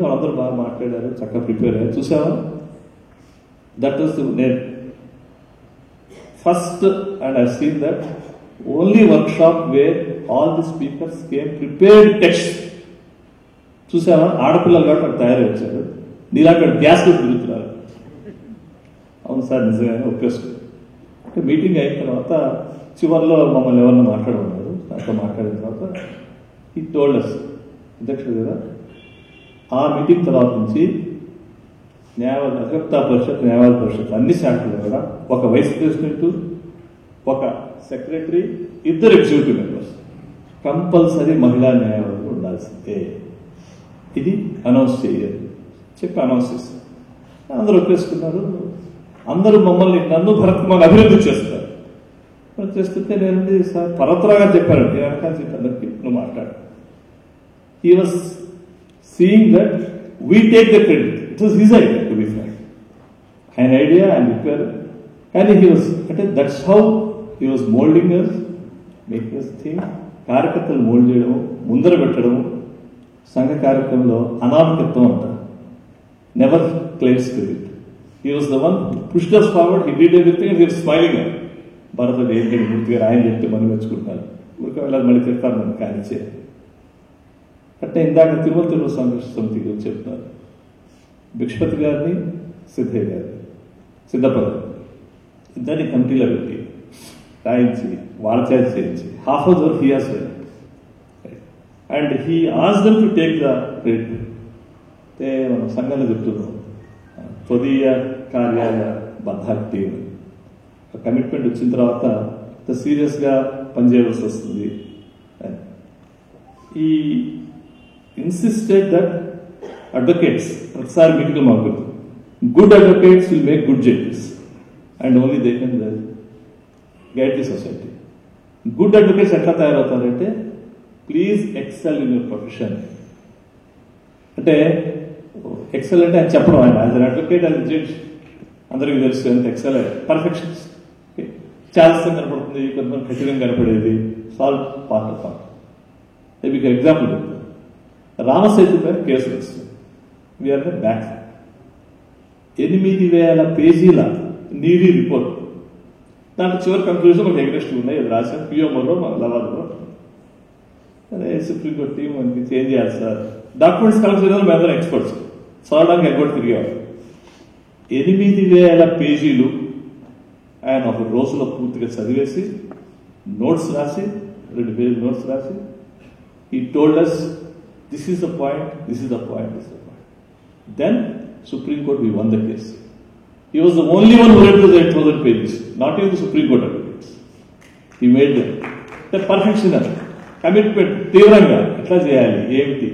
వాళ్ళందరూ బాగా మాట్లాడారు, చక్కగా ప్రిపేర్ అయ్యారు. చూసావా, దట్ వాస్ నేను first and I seen that only workshop where all the speakers came prepared text. చూసావా, ఆడపిల్లలు కాబట్టి అక్కడ తయారై వచ్చారు, నీలాంటి గ్యాస్లో తిరుగుతున్నారు. అవును సార్ నిజంగానే ఒప్పేసుకున్నారు. అంటే మీటింగ్ అయిన తర్వాత చివరిలో మమ్మల్ని ఎవరన్నా మాట్లాడమన్నారు. నాతో మాట్లాడిన తర్వాత ఈ టోల్డర్స్ అధ్యక్షుడు కదా, ఆ మీటింగ్ తర్వాత నుంచి న్యాయవాద అధివక్తా పరిషత్, న్యాయవాద పరిషత్ అన్ని శాఖలు కూడా ఒక వైస్ ప్రెసిడెంట్, ఒక సెక్రటరీ, 2 ఎగ్జిక్యూటివ్ మెంబర్స్ కంపల్సరీ మహిళా న్యాయవాదులు ఉండాల్సిందే. ఇది అనౌన్స్ చేయాలి చెప్పి అనౌన్స్ చేశారు. అందరూ ఒప్పేసుకున్నారు. అందరూ నన్ను భరత్ కుమార్ అభివృద్ధి చేస్తారు. చేస్తుంటే నేను సార్ పర్వతరావు గారు చెప్పారు, నేను వెనకాల అందరికీ నువ్వు మాట్లాడు. He was seeing that we take the credit. It was his idea to be frank, ఆయన ఐడియా ఆయన చెప్పారు. కానీ హీ వాజ్ అంటే that's how he was moulding us, making us think. కార్యకర్తలు మోల్డ్ చేయడం, ముందర పెట్టడం. సంఘ కార్యక్రమంలో అనామకత్వం అంటారు, never claims credit. He was the one pushed us forward, he did everything and he was smiling. Bharata ఏంటి మూర్తి గారు ఆయన చెప్తే మనం మెచ్చుకుంటున్నారు, ఊరికే మళ్ళీ చెప్తారు మనకి ఆయన చేయాలి. అంటే ఇందాక తిరుమల సంఘర్ష సమితి గురించి చెప్తున్నారు. భిక్షపతి గారిని, సిద్ధయ్య గారిని, సిద్ధపద ఇద్దరిని కమిటీలో పెట్టి రాయించి వాళ్ళ చేత చేయించి హాఫ్ అవర్స్ వరకు he has well and he asked them to take the credit. అంటే మనం సంఘంలో చెప్తున్నాం, తొదీయ కార్యాలయ బద్ధాక్ టీం కమిట్మెంట్ వచ్చిన తర్వాత సీరియస్గా పనిచేయవలసి వస్తుంది. ఈ ఇన్సిస్టెడ్ దట్ అడ్వకేట్స్ ప్రతిసారి మీటింగ్ మాకు good advocates will make good judges and only they can guide the society. Good advocates ఎట్లా తయారవుతారంటే please excel in your profession. అంటే ఎక్సెల్ అంటే ఆయన చెప్పడం, ఆయన as an advocate as judge అందరికీ తెలుసు ఎంత ఎక్సెల్ పర్ఫెక్షన్స్. చాలాసం కనపడుతుంది, కొంతమంది ఖచ్చితంగా కనపడేది, సాల్వ్ పార్ట్ ఆఫ్ పార్ట్. మీకు ఎగ్జాంపుల్ చెప్తాను. రామసేతు పైన కేసు వస్తుంది, వీఆర్ బ్యాక్ 8,000 పేజీల నీరీ రిపోర్ట్. దాంట్లో చివరి కంక్లూజన్ మనకి ఎగ్రెస్ట్ ఉన్నాయి, అది రాశారు పిఓమోలో మన లవాదులో. అదే సుప్రీంకోర్టు టీం మనకి చేంజ్ చేయాలి సార్, డాక్యుమెంట్స్ కలెక్ట్ చేయడం మీ అందరూ ఎక్స్పర్ట్స్, చదవడానికి ఎగ్గొట్టు తిరిగేవారు. 8,000 పేజీలు ఆయన ఒక రోజులో పూర్తిగా చదివేసి నోట్స్ రాసి 2 పేజీలు నోట్స్ రాసి he told us this is the point, this is the point, this is the point. Then Supreme Court, we won the case. He was the only one who read those 8,000 pages, not even the Supreme Court advocates. He made them. The perfection, commitment, తీవ్రంగా ఎట్లా చేయాలి ఏమిటి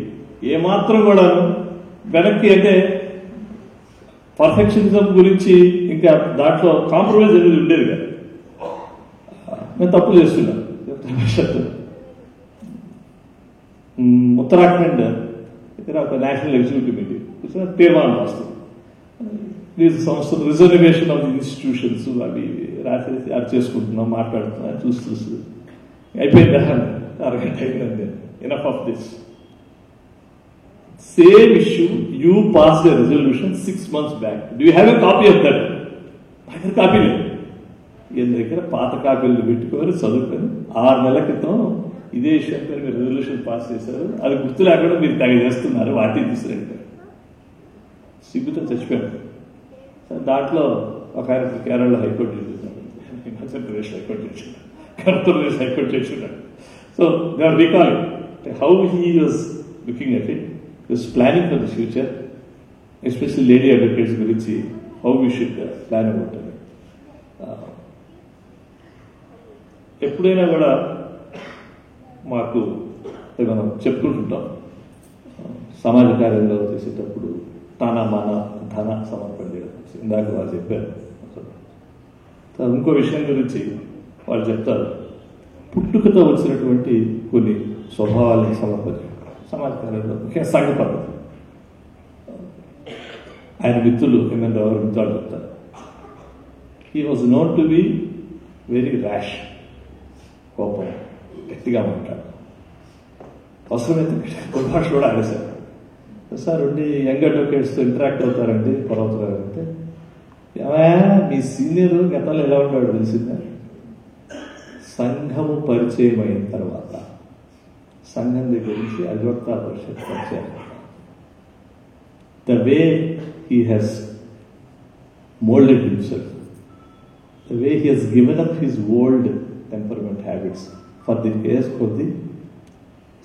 ఏమాత్రం కూడా వెనక్కి. అంటే perfectionism గురించి ఇంకా దాంట్లో కాంప్రమైజ్ అనేది ఉండేది కదా. మేము తప్పు చేస్తున్నాం. ఉత్తరాఖండ్ ఇక్కడ ఒక నేషనల్ ఎగ్జిక్యూటివ్ మీటింగ్ తీర్మానం రాస్తుంది, ప్లీజ్ సంస్థలు రిజర్వేషన్ ఆఫ్ ది ఇన్స్టిట్యూషన్స్ అవి రాసేసి అది చేసుకుంటున్నాం, మాట్లాడుతున్నాం, చూస్తూ అయిపోయిందా, అరగంట అయిపోయింది, enough of this same issue. You pass the resolution 6 months back. Do you have a copy of that? Copy లేదు. ఈయన దగ్గర పాత కాపీలు పెట్టుకొని చదువుకొని 6 నెలల క్రితం ఇదే విషయం పేరు మీరు రెజల్యూషన్ పాస్ చేశారు, అది గుర్తు లేకుండా మీరు తెగ చేస్తున్నారు, వాటిని తీసుకురండి. సిగ్గుతో చచ్చిపోయాడు. దాంట్లో ఒక ఆయన కేరళ హైకోర్టు చేస్తున్నాడు, హిమాచల్ ప్రదేశ్ హైకోర్టు చేస్తున్నాడు, ఆంధ్రప్రదేశ్ హైకోర్టు చేస్తున్నాడు. So they are recalling how he was looking at it, he was planning for the future, especially lady advocates గురించి how we should plan about అని. ఎప్పుడైనా కూడా మాకు మనం చెప్పుకుంటుంటాం, సమాజ కార్యంలో చేసేటప్పుడు తానా మాన ధన సమర్పణ చేయడం. ఇందాక వాళ్ళు చెప్పారు. ఇంకో విషయం గురించి వాళ్ళు చెప్తారు, పుట్టుకతో వచ్చినటువంటి కొన్ని స్వభావాలను సమర్పణ సమాజ కార్యంలో, ముఖ్యంగా సంఘ పద్ధతి. ఆయన మిత్రులు ఏమైనా ఎవరు మిత్రులు చెప్తారు, he was known to be very rash, కోపం, గట్టిగా ఉంటాడు, అవసరమైతే భాష కూడా ఆడేశారు. సార్ ఉండి యంగ్ అడ్వకేట్స్తో ఇంటరాక్ట్ అవుతారండి పర్వతరావు అంటే, ఏమయ్యా మీ సీనియర్ గతంలో ఎలా ఉంటాడు తెలిసిందా, సంఘము పరిచయం అయిన తర్వాత సంఘం దగ్గర నుంచి అధివక్తా పరిషత్ పరిచయం, the way he has moulded himself, the way he has given up his old temperament habits for the case for the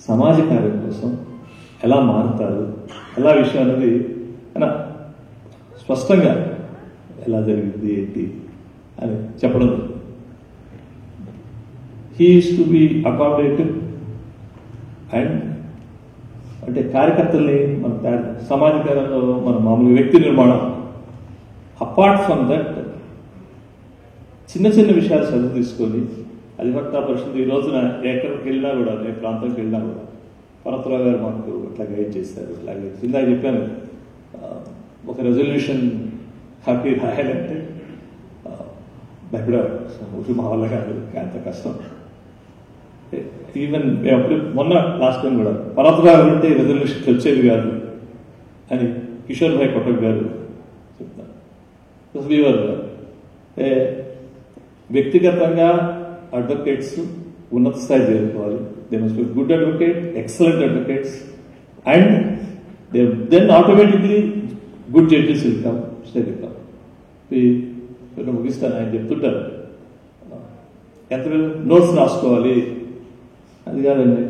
సమాజ కార్యం కోసం ఎలా మారుతారు, ఎలా విషయం అనేది ఆయన స్పష్టంగా ఎలా జరిగింది ఏంటి అని చెప్పడం. He is to be accommodative and అంటే కార్యకర్తల్ని మన సమాజ కార్యంలో మన మామూలు వ్యక్తి నిర్మాణం, అపార్ట్ ఫ్రమ్ దట్ చిన్న చిన్న విషయాలు చదువు తీసుకొని అధివక్తా పరిషత్ ఈ రోజున ఎక్కడికి వెళ్ళినా కూడా, ఏ ప్రాంతానికి వెళ్ళినా కూడా పర్వతరావు గారు మాకు ఇట్లా గైడ్ చేశారు. ఇట్లాగే ఇందాక చెప్పాను, ఒక రెజల్యూషన్ హ్యాపీ రాయాలంటే భయపడేవాడు, మా వల్ల కాదు, అంత కష్టం. ఈవెన్ అప్పుడు మొన్న లాస్ట్ టైం కూడా పర్వతరావు అంటే రెజల్యూషన్కి వచ్చేది కాదు అని కిషోర్ భాయ్ కొట్టక్ గారు చెప్తారు. వ్యక్తిగతంగా అడ్వకేట్స్ ఉన్నత స్థాయి చేరుకోవాలి. They must be good advocate, excellent advocates, and then automatically good judges will come, state will come. ముగిస్తాను, ఆయన చెప్తుంటారు ఎంత నోట్స్ రాసుకోవాలి, అది కాదండి,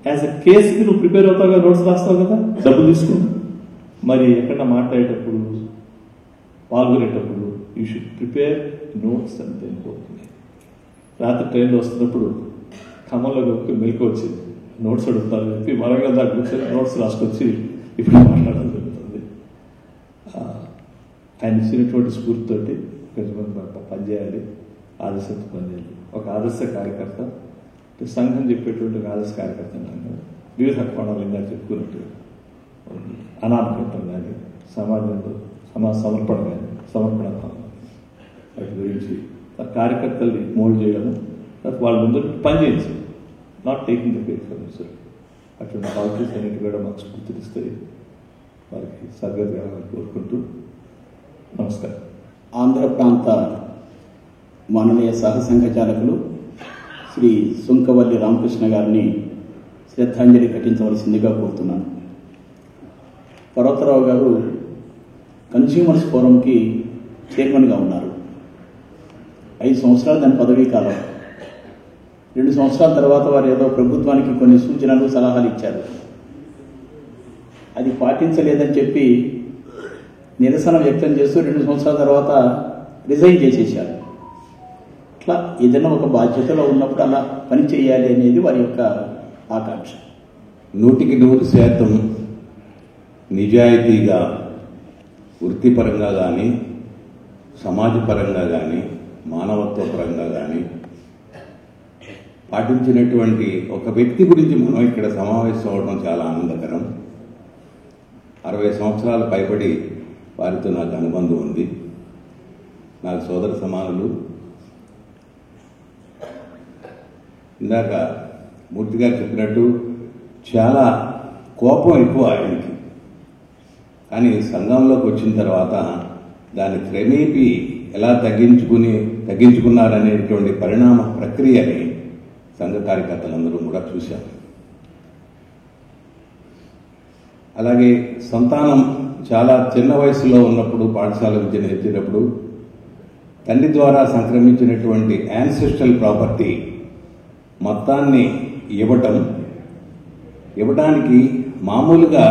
యాజ్ ఎ కేసుకి నువ్వు ప్రిపేర్ అవుతావు కదా, నోట్స్ రాస్తావు కదా, డబ్బులు తీసుకో. మరి ఎక్కడన్నా మాట్లాడేటప్పుడు, పాల్గొనేటప్పుడు యూ షుడ్ ప్రిపేర్ నోట్స్ అంతే. రాత్రి ట్రైన్లో వస్తున్నప్పుడు ఖమ్మంలో గొప్ప మెలకు వచ్చింది, నోట్స్ అడుగుతారు చెప్పి మరొక దాకా కూర్చొని నోట్స్ రాసుకొచ్చి ఇప్పుడు మాట్లాడడం జరుగుతుంది. ఆయన ఇచ్చినటువంటి స్ఫూర్తితోటి పనిచేయాలి, ఆదర్శంతో పనిచేయాలి. ఒక ఆదర్శ కార్యకర్త, సంఘం చెప్పేటువంటి ఒక ఆదర్శ కార్యకర్త వివిధ కోణాలు ఇందాక చెప్పుకున్నట్టు అనామకత్వం కానీ, సమాజంలో సమాజ సమర్పణ కానీ, సమర్పణ వాటి గురించి కార్యకర్తల్ని మోల్డ్ చేయడము, వాళ్ళ ముందు పని చేయించు, not taking the credit for himself. అటువంటి క్వాలిటీస్ అన్నిటి కూడా మాకు స్ఫూర్తినిస్తాయి. వారికి సద్గతి కావాలని కోరుకుంటూ నమస్కారం. ఆంధ్ర ప్రాంత మాననీయ సహసంఘచాలకులు శ్రీ సుంకవల్లి రామకృష్ణ గారిని శ్రద్ధాంజలి ఘటించవలసిందిగా కోరుతున్నాను. పర్వతరావు గారు కన్స్యూమర్స్ ఫోరంకి చైర్మన్గా ఉన్నారు. 5 సంవత్సరాలు దాని పదవీ కాలం. 2 సంవత్సరాల తర్వాత వారు ఏదో ప్రభుత్వానికి కొన్ని సూచనలు సలహాలు ఇచ్చారు. అది పాటించలేదని చెప్పి నిరసన వ్యక్తం చేస్తూ 2 సంవత్సరాల తర్వాత రిజైన్ చేసేశారు. అట్లా ఏదైనా ఒక బాధ్యతలో ఉన్నప్పుడు అలా పని చేయాలి అనేది వారి యొక్క ఆకాంక్ష. 100% నిజాయితీగా వృత్తిపరంగా కానీ, సమాజపరంగా కానీ, మానవత్వ పరంగా కానీ పాటించినటువంటి ఒక వ్యక్తి గురించి మనం ఇక్కడ సమావేశం అవడం చాలా ఆనందకరం. 60 సంవత్సరాలు పైబడి వారితో నాకు అనుబంధం ఉంది. నాకు సోదర సమానులు. ఇందాక మూర్తి గారు చెప్పినట్టు చాలా కోపం ఎక్కువ ఆయనకి, కానీ సంఘంలోకి వచ్చిన తర్వాత దాన్ని క్రమేపీ ఎలా తగ్గించుకున్నారనేటువంటి పరిణామ ప్రక్రియని సంఘ కార్యకర్తలందరూ కూడా చూశారు. అలాగే సంతానం చాలా చిన్న వయసులో ఉన్నప్పుడు పాఠశాల విద్య నేర్చేటప్పుడు తండ్రి ద్వారా సంక్రమించినటువంటి యాన్సెస్ట్రల్ ప్రాపర్టీ మొత్తాన్ని ఇవ్వటానికి మామూలుగా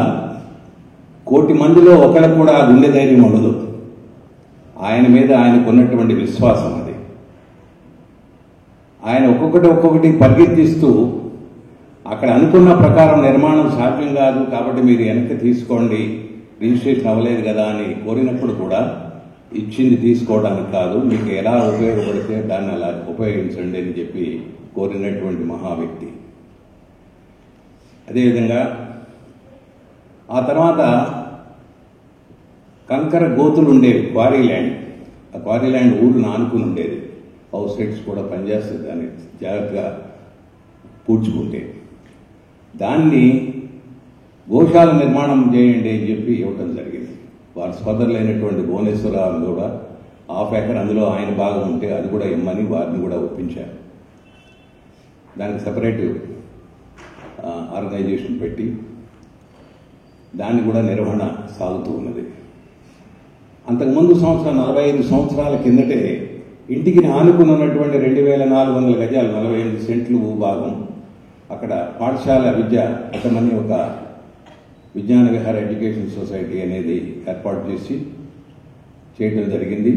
1,000,000 మందిలో ఒకళ్ళకు కూడా గుండె ధైర్యం ఉండదు. ఆయన మీద ఆయనకున్నటువంటి విశ్వాసం అది. ఆయన ఒక్కొక్కటి పరిగెత్తిస్తూ అక్కడ అనుకున్న ప్రకారం నిర్మాణం సాధ్యం కాదు కాబట్టి మీరు వెనక్కి తీసుకోండి, రిజిస్ట్రేషన్ అవ్వలేదు కదా అని కోరినప్పుడు కూడా ఇచ్చింది తీసుకోవడానికి కాదు, మీకు ఎలా ఉపయోగపడితే దాన్ని అలా ఉపయోగించండి అని చెప్పి కోరినటువంటి మహా వ్యక్తి. అదేవిధంగా ఆ తర్వాత కంకర గోతులు ఉండేవి, క్వారీ ల్యాండ్. ఆ క్వారీ ల్యాండ్ ఊరు ఆనుకుని ఉండేది. హౌస్ రేట్స్ కూడా పనిచేస్తుంది, దాన్ని జాగ్రత్తగా పూడ్చుకుంటే. దాన్ని గోశాల నిర్మాణం చేయండి అని చెప్పి ఇవ్వటం జరిగింది. వారి సోదరులైనటువంటి భువనేశ్వరరావు కూడా 1/2 ఎకర్ అందులో ఆయన భాగం ఉంటే అది కూడా ఇమ్మని వారిని కూడా ఒప్పించారు. దానికి సెపరేట్ ఆర్గనైజేషన్ పెట్టి దాన్ని కూడా నిర్వహణ సాగుతూ ఉన్నది. అంతకుముందు 45 సంవత్సరాల కిందటే ఇంటికి ఆనుకుని ఉన్నటువంటి 2,400 గజాలు 48 సెంట్లు భూభాగం అక్కడ పాఠశాల విద్య అతమని ఒక విజ్ఞాన విహార ఎడ్యుకేషన్ సొసైటీ అనేది ఏర్పాటు చేయడం జరిగింది.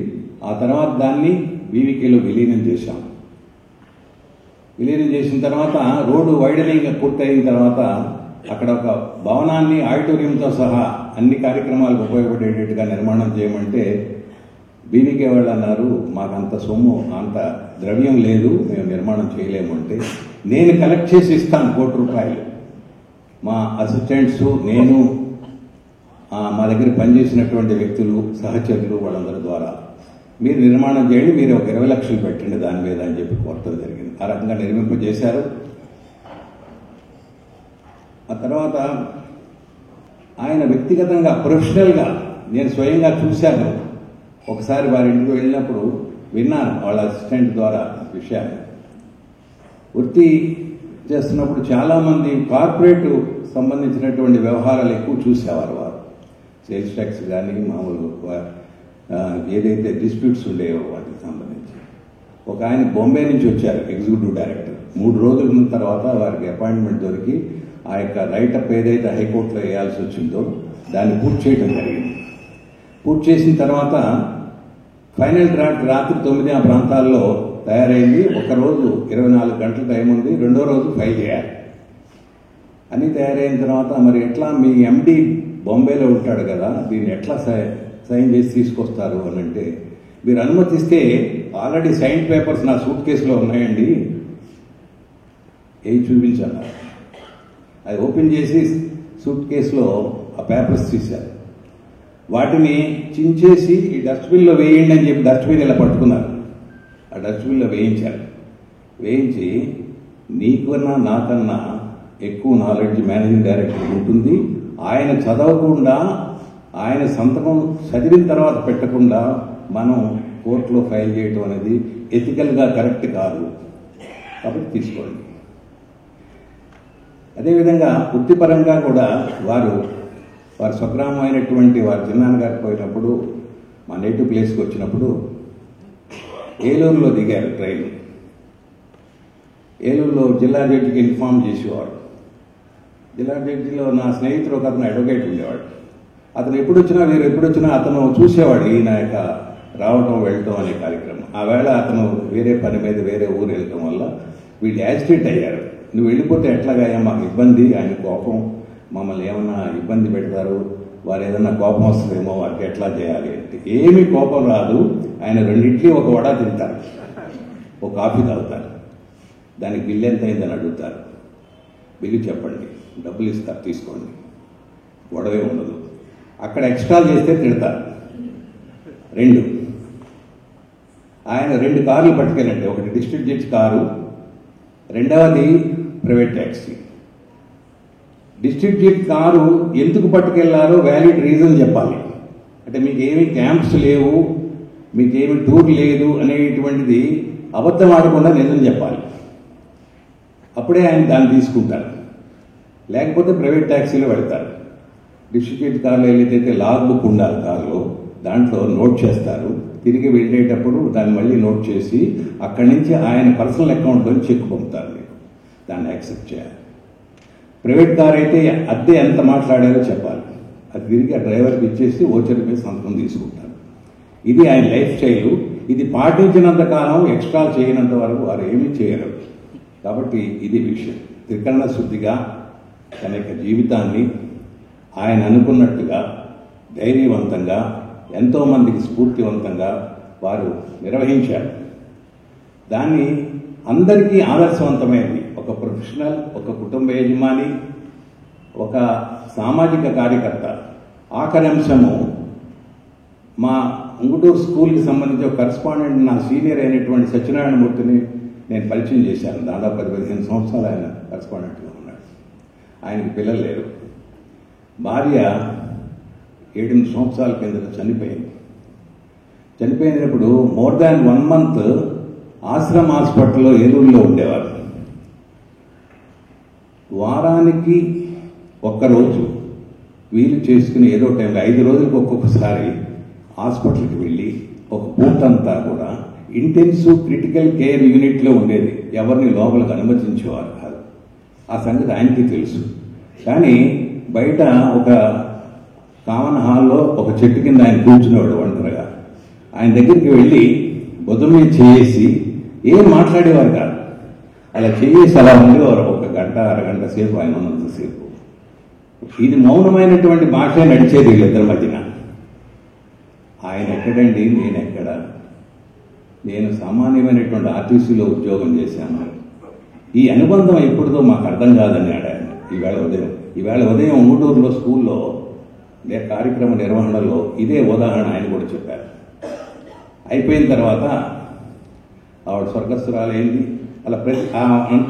ఆ తర్వాత దాన్ని బీవీకేలో విలీనం చేశాం. విలీనం చేసిన తర్వాత రోడ్డు వైడనింగ్ పూర్తయిన తర్వాత అక్కడ ఒక భవనాన్ని ఆడిటోరియంతో సహా అన్ని కార్యక్రమాలకు ఉపయోగపడేటట్టుగా నిర్మాణం చేయమంటే బీవీకే వాళ్ళు అన్నారు, మాకు అంత సొమ్ము అంత ద్రవ్యం లేదు, మేము నిర్మాణం చేయలేమంటే నేను కలెక్ట్ చేసి ఇస్తాను ₹1,00,00,000. మా అసిస్టెంట్స్, నేను, మా దగ్గర పనిచేసినటువంటి వ్యక్తులు, సహచరులు వాళ్ళందరి ద్వారా మీరు నిర్మాణం చేయండి, మీరు ఒక 20 లక్షలు పెట్టండి దాని మీద అని చెప్పి కోరటం జరిగింది. ఆ రకంగా నిర్మింపజేశారు. ఆ తర్వాత ఆయన వ్యక్తిగతంగా ప్రొఫెషనల్గా నేను స్వయంగా చూశాను. ఒకసారి వారి ఇంటికి వెళ్ళినప్పుడు విన్నాను వాళ్ళ అసిస్టెంట్ ద్వారా విషయాన్ని. వృత్తి చేస్తున్నప్పుడు చాలామంది కార్పొరేట్ సంబంధించినటువంటి వ్యవహారాలు ఎక్కువ చూసేవారు. వారు సేల్స్ ట్యాక్స్ కానీ మామూలు ఏదైతే డిస్ప్యూట్స్ ఉండేవో వాటికి సంబంధించి. ఒక ఆయన బాంబే నుంచి వచ్చారు, ఎగ్జిక్యూటివ్ డైరెక్టర్. 3 రోజుల తర్వాత వారికి అపాయింట్మెంట్ దొరికి ఆ యొక్క రైటప్ ఏదైతే హైకోర్టులో వేయాల్సి వచ్చిందో దాన్ని పూర్తి చేయడం జరిగింది. పూర్తి చేసిన తర్వాత ఫైనల్ డ్రాఫ్ట్ రాత్రి 9 ఆ ప్రాంతాల్లో తయారైంది. ఒకరోజు 24 గంటల టైం ఉంది, 2వ రోజు ఫైల్ చేయాలి. అన్నీ తయారైన తర్వాత మరి ఎట్లా మీ ఎండి బాంబేలో ఉంటాడు కదా, దీన్ని ఎట్లా సైన్ చేసి తీసుకొస్తారు అని అంటే, మీరు అనుమతిస్తే ఆల్రెడీ సైన్ పేపర్స్ నా సూట్ కేసులో ఉన్నాయండి, ఏవి చూపించాను. అది ఓపెన్ చేసి సూట్ కేసులో ఆ పేపర్స్ తీశారు. వాటిని చించేసి ఈ డస్ట్బిన్లో వేయండి అని చెప్పి డస్ట్బిన్ ఇలా పట్టుకున్నారు. ఆ డస్ట్బిన్లో వేయించారు. వేయించి నీకన్నా నాకన్నా ఎక్కువ నాలెడ్జ్ మేనేజింగ్ డైరెక్టర్ ఉంటుంది, ఆయన చదవకుండా ఆయన సంతకం చదివిన తర్వాత పెట్టకుండా మనం కోర్టులో ఫైల్ చేయడం అనేది ఎథికల్గా కరెక్ట్ కాదు, కాబట్టి తీసుకోండి. అదేవిధంగా వృత్తిపరంగా కూడా వారి స్వగ్రామం అయినటువంటి వారి చిన్నాన్నగారికి పోయినప్పుడు, మా నేటివ్ ప్లేస్కి వచ్చినప్పుడు ఏలూరులో దిగారు ట్రైన్. ఏలూరులో జిల్లా జడ్జికి ఇన్ఫార్మ్ చేసేవాడు. జిల్లా జడ్జిలో నా స్నేహితుడు ఒక అతను అడ్వకేట్ ఉండేవాడు. అతను వీరు ఎప్పుడొచ్చినా అతను చూసేవాడు ఈయన యొక్క రావటం వెళ్ళటం అనే కార్యక్రమం. ఆ వేళ అతను వేరే పని మీద వేరే ఊరు వెళ్ళటం వల్ల వీళ్ళు యాజిటేట్ అయ్యారు. నువ్వు వెళ్ళిపోతే ఎట్లాగా మాకు ఇబ్బంది, ఆయన కోపం, మమ్మల్ని ఏమన్నా ఇబ్బంది పెడతారు, వారు ఏదన్నా కోపం వస్తుందేమో, వారికి ఎట్లా చేయాలి అంటే ఏమీ కోపం రాదు. ఆయన 2 ఇడ్లీ 1 వడ తింటారు, ఒక కాఫీ తాగుతారు. దానికి బిల్లు ఎంత అయిందని అడుగుతారు. బిల్లు చెప్పండి, డబ్బులు ఇస్తారు, తీసుకోండి, గొడవే ఉండదు. అక్కడ ఎక్స్ట్రా చేస్తే తిడతారు. 2 ఆయన 2 కార్లు పట్టుకెళ్ళండి, ఒకటి డిస్ట్రిక్ట్ జడ్జి కారు, రెండవది private taxi. District judge car ఎందుకు పట్టుకెళ్లారో వ్యాలిడ్ రీజన్ చెప్పాలి. అంటే మీకు ఏమీ క్యాంప్స్ లేవు, మీకేమి టూర్ లేదు అనేటువంటిది అబద్ధం ఆడకుండా నిజం చెప్పాలి. అప్పుడే ఆయన దాన్ని తీసుకుంటారు. లేకపోతే ప్రైవేట్ ట్యాక్సీలో పెడతారు. డిస్ట్రిక్ట్ కార్లో ఏదైతే లాగ్ బుక్ ఉండాలి కార్లో, దాంట్లో నోట్ చేస్తారు. తిరిగి వెళ్ళేటప్పుడు దాన్ని మళ్ళీ నోట్ చేసి అక్కడి నుంచి ఆయన పర్సనల్ అకౌంట్లో చెక్ పంపుతారు. మీకు దాన్ని యాక్సెప్ట్ చేయాలి. ప్రైవేట్ కార్ అయితే అద్దె ఎంత మాట్లాడారో చెప్పాలి. అది తిరిగి ఆ డ్రైవర్కి ఇచ్చేసి ఓచర్ మీద సంతకం తీసుకుంటారు. ఇది ఆయన లైఫ్ స్టైలు. ఇది పాటించినంత కాలం ఎక్స్ట్రా చేయనంత వరకు వారు ఏమీ చేయరు. కాబట్టి ఇది విషయం. త్రికరణ శుద్ధిగా తన యొక్క జీవితాన్ని ఆయన అనుకున్నట్టుగా ధైర్యవంతంగా ఎంతోమందికి స్ఫూర్తివంతంగా వారు నిర్వహించారు. దాన్ని అందరికీ ఆదర్శవంతమైనది. ఒక ప్రొఫెషనల్, ఒక కుటుంబ యజమాని, ఒక సామాజిక కార్యకర్త. ఆఖరి అంశము, మా ఉంగుటూరు స్కూల్కి సంబంధించి ఒక కరెస్పాండెంట్, నా సీనియర్ అయినటువంటి సత్యనారాయణమూర్తిని నేను పరిచయం చేశాను. దాదాపు 10-15 సంవత్సరాలు ఆయన కరెస్పాండెంట్గా ఉన్నాడు. ఆయనకి పిల్లలు లేరు. భార్య 7-8 సంవత్సరాల కిందట చనిపోయింది. చనిపోయినప్పుడు మోర్ దాన్ 1 month ఆశ్రమ హాస్పిటల్లో ఏలూరులో ఉండేవారు. వారానికి ఒక్కరోజు వీలు చేసుకుని ఏదో టైంలో 5 రోజులకు ఒక్కొక్కసారి హాస్పిటల్కి వెళ్ళి ఒక పూటంతా కూడా ఇంటెన్సివ్ క్రిటికల్ కేర్ యూనిట్లో ఉండేది. ఎవరిని లోపలికి అనుమతించేవారు కాదు. ఆ సంగతి ఆయనకి తెలుసు. కానీ బయట ఒక కామన్ హాల్లో ఒక చెట్టు కింద ఆయన కూర్చునేవాడు ఒంటరిగా. ఆయన దగ్గరికి వెళ్ళి బుధం మీద చేసి ఏం మాట్లాడేవారు కాదు. అలా చేసి అలా ఉండేవారు. 1 గంట 1.5 గంట సేపు ఆయన ఉన్నంతసేపు. ఇది మౌనమైనటువంటి భాష నడిచేది వీళ్ళిద్దరి మధ్యన. ఆయన ఎక్కడండి, నేనెక్కడ? నేను సామాన్యమైనటువంటి ఆర్టీసీలో ఉద్యోగం చేశాను. ఈ అనుబంధం ఎప్పుడుదో మాకు అర్థం కాదని ఆయన ఈవేళ ఉదయం ఉంగుటూరులో స్కూల్లో కార్యక్రమ నిర్వహణలో ఇదే ఉదాహరణ ఆయన కూడా చెప్పారు. అయిపోయిన తర్వాత ఆవిడ స్వర్గస్థురాలైంది. అలా ప్రతి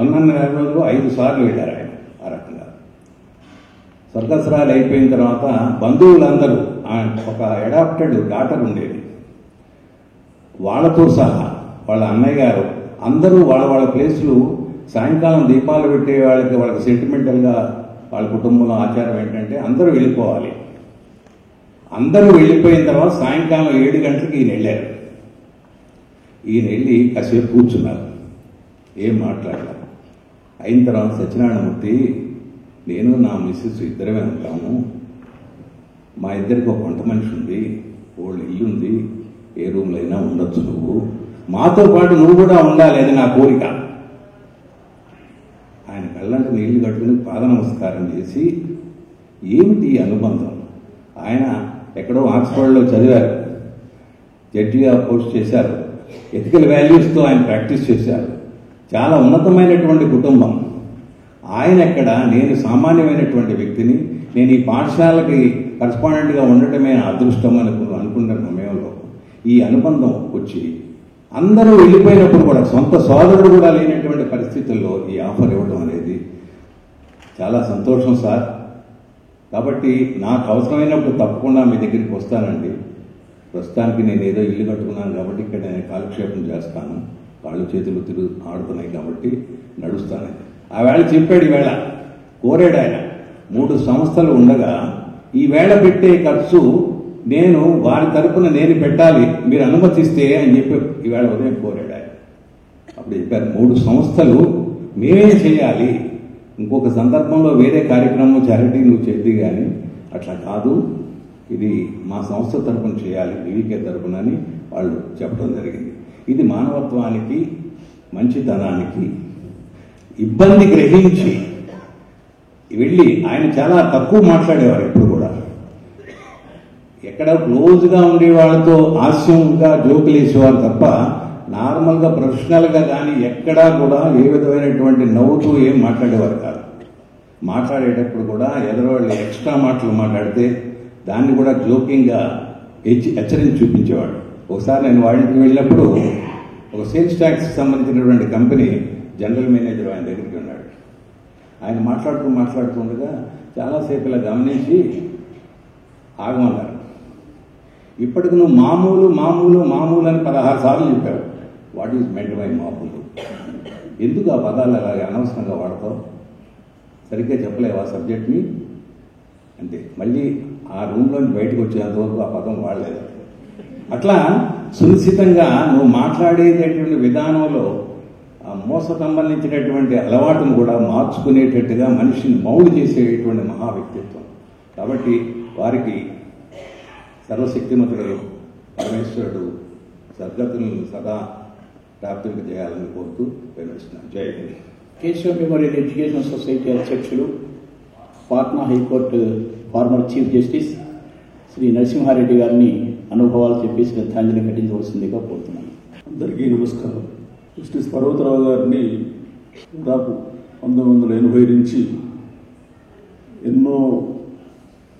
అన్న రోజులు 5 సార్లు వెళ్ళారు ఆయన. ఆ రకంగా స్వర్గస్థురాలు అయిపోయిన తర్వాత బంధువులందరూ, ఒక అడాప్టెడ్ డాటర్ ఉండేది, వాళ్ళతో సహా వాళ్ళ అన్నయ్య గారు అందరూ వాళ్ళ ప్లేస్లు సాయంకాలం దీపాలు పెట్టే వాళ్ళకి సెంటిమెంటల్గా వాళ్ళ కుటుంబంలో ఆచారం ఏంటంటే అందరూ వెళ్ళిపోవాలి. అందరూ వెళ్ళిపోయిన తర్వాత సాయంకాలం 7 గంటలకు ఈయన వెళ్ళారు. ఈయన వెళ్ళి కాసేపు కూర్చున్నారు. ఏం మాట్లాడారు. అయిన తర్వాత సత్యనారాయణమూర్తి, నేను నా మిస్సెస్ ఇద్దరమే ఉంటాము. మా ఇద్దరికి ఒక వంట మనిషి ఉంది, ఓల్డ్ ఇల్లు ఉంది, ఏ రూమ్లో అయినా ఉండొచ్చు. నువ్వు మాతో పాటు నువ్వు కూడా ఉండాలి, అది నా కోరిక. ఆయన కళ్ళంటే నీళ్లు కట్టుకుని పాద నమస్కారం చేసి, ఏమిటి అనుబంధం? ఆయన ఎక్కడో ఆక్స్ఫర్డ్లో చదివారు, జడ్జిగా పోస్ట్ చేశారు, ఎథికల్ వాల్యూస్తో ఆయన ప్రాక్టీస్ చేశారు. చాలా ఉన్నతమైనటువంటి కుటుంబం. ఆయన ఎక్కడ, నేను సామాన్యమైనటువంటి వ్యక్తిని, నేను ఈ పాఠశాలకి కరెస్పాండెంట్గా ఉండటమే అదృష్టం అనుకున్న సమయంలో ఈ అనుబంధం వచ్చి అందరూ వెళ్ళిపోయినప్పుడు కూడా సొంత సోదరుడు కూడా లేనటువంటి పరిస్థితుల్లో ఈ ఆఫర్ ఇవ్వడం అనేది చాలా సంతోషం సార్. కాబట్టి నాకు అవసరమైనప్పుడు తప్పకుండా మీ దగ్గరికి వస్తానండి. ప్రస్తుతానికి నేను ఏదో ఇల్లు కట్టుకున్నాను కాబట్టి ఇక్కడ నేను కాలక్షేపం చేస్తాను, కాళ్ళు చేతులు ఆడుతున్నాయి కాబట్టి నడుస్తాను. ఆ వేళ చెప్పాడు, ఈవేళ కోరాడు ఆయన. 3 సంస్థలు ఉండగా ఈవేళ పెట్టే ఖర్చు నేను వారి తరపున నేను పెట్టాలి, మీరు అనుమతిస్తే అని చెప్పి ఈవేళ ఉదయం కోరాడు ఆయన. అప్పుడు చెప్పారు, 3 సంస్థలు మేమే చేయాలి, ఇంకొక సందర్భంలో వేరే కార్యక్రమం చారిటీ నువ్వు చేద్ది కానీ అట్లా కాదు, ఇది మా సంస్థ తరపున చేయాలి, వివికే తరపున అని వాళ్ళు చెప్పడం జరిగింది. ఇది మానవత్వానికి, మంచితనానికి ఇబ్బంది గ్రహించి వెళ్ళి ఆయన చాలా తక్కువ మాట్లాడేవారు. ఎప్పుడు కూడా ఎక్కడ క్లోజ్గా ఉండే వాళ్ళతో హాస్యంగా జోకులు వేసేవారు తప్ప నార్మల్గా ప్రొఫెషనల్గా కానీ ఎక్కడా కూడా ఏ విధమైనటువంటి నవ్వుతూ ఏం మాట్లాడేవారు కాదు. మాట్లాడేటప్పుడు కూడా ఎదురువాళ్ళు ఎక్స్ట్రా మాటలు మాట్లాడితే దాన్ని కూడా జోకింగ్గా హెచ్చరించి చూపించేవాడు. ఒకసారి నేను వాళ్ళకి వెళ్ళినప్పుడు ఒక సేల్స్ ట్యాక్స్కి సంబంధించినటువంటి కంపెనీ జనరల్ మేనేజర్ ఆయన దగ్గరికి ఉన్నాడు. ఆయన మాట్లాడుతుండగా చాలాసేపు ఇలా గమనించి ఆగమన్నారు. ఇప్పటికి నువ్వు మామూలు మామూలు మామూలు అని 16 సార్లు చెప్పావు. వాట్ ఈజ్ మెంట్ బై మామూలు? ఎందుకు ఆ పదాలు అలాగే అనవసరంగా వాడతావు? సరిగ్గా చెప్పలేవా సబ్జెక్ట్ని? అంతే. మళ్ళీ ఆ రూమ్లోంచి బయటకు వచ్చేంతవరకు ఆ పదం వాడలేదు. అట్లా సునిశ్చితంగా నువ్వు మాట్లాడేటటువంటి విధానంలో ఆ మోస సంబంధించినటువంటి అలవాటును కూడా మార్చుకునేటట్టుగా మనిషిని మౌలు చేసేటువంటి మహా వ్యక్తిత్వం. కాబట్టి వారికి సర్వశక్తిమంతుడు పరమేశ్వరుడు సద్గతులను సదా ప్రాప్తింప చేయాలని కోరుతూ వివరిస్తున్నాను. Jai Hind. Keshav memorial education society అధ్యక్షులు, Patna high court former chief justice Shri Narasimhareddy గారిని అనుభవాలు చెప్పి శ్రద్ధాంజలి ఘటించవలసిందిగా కోరుతున్నాను. అందరికీ నమస్కారం. జస్టిస్ పర్వతరావు గారిని దాదాపు 1980 నుంచి ఎన్నో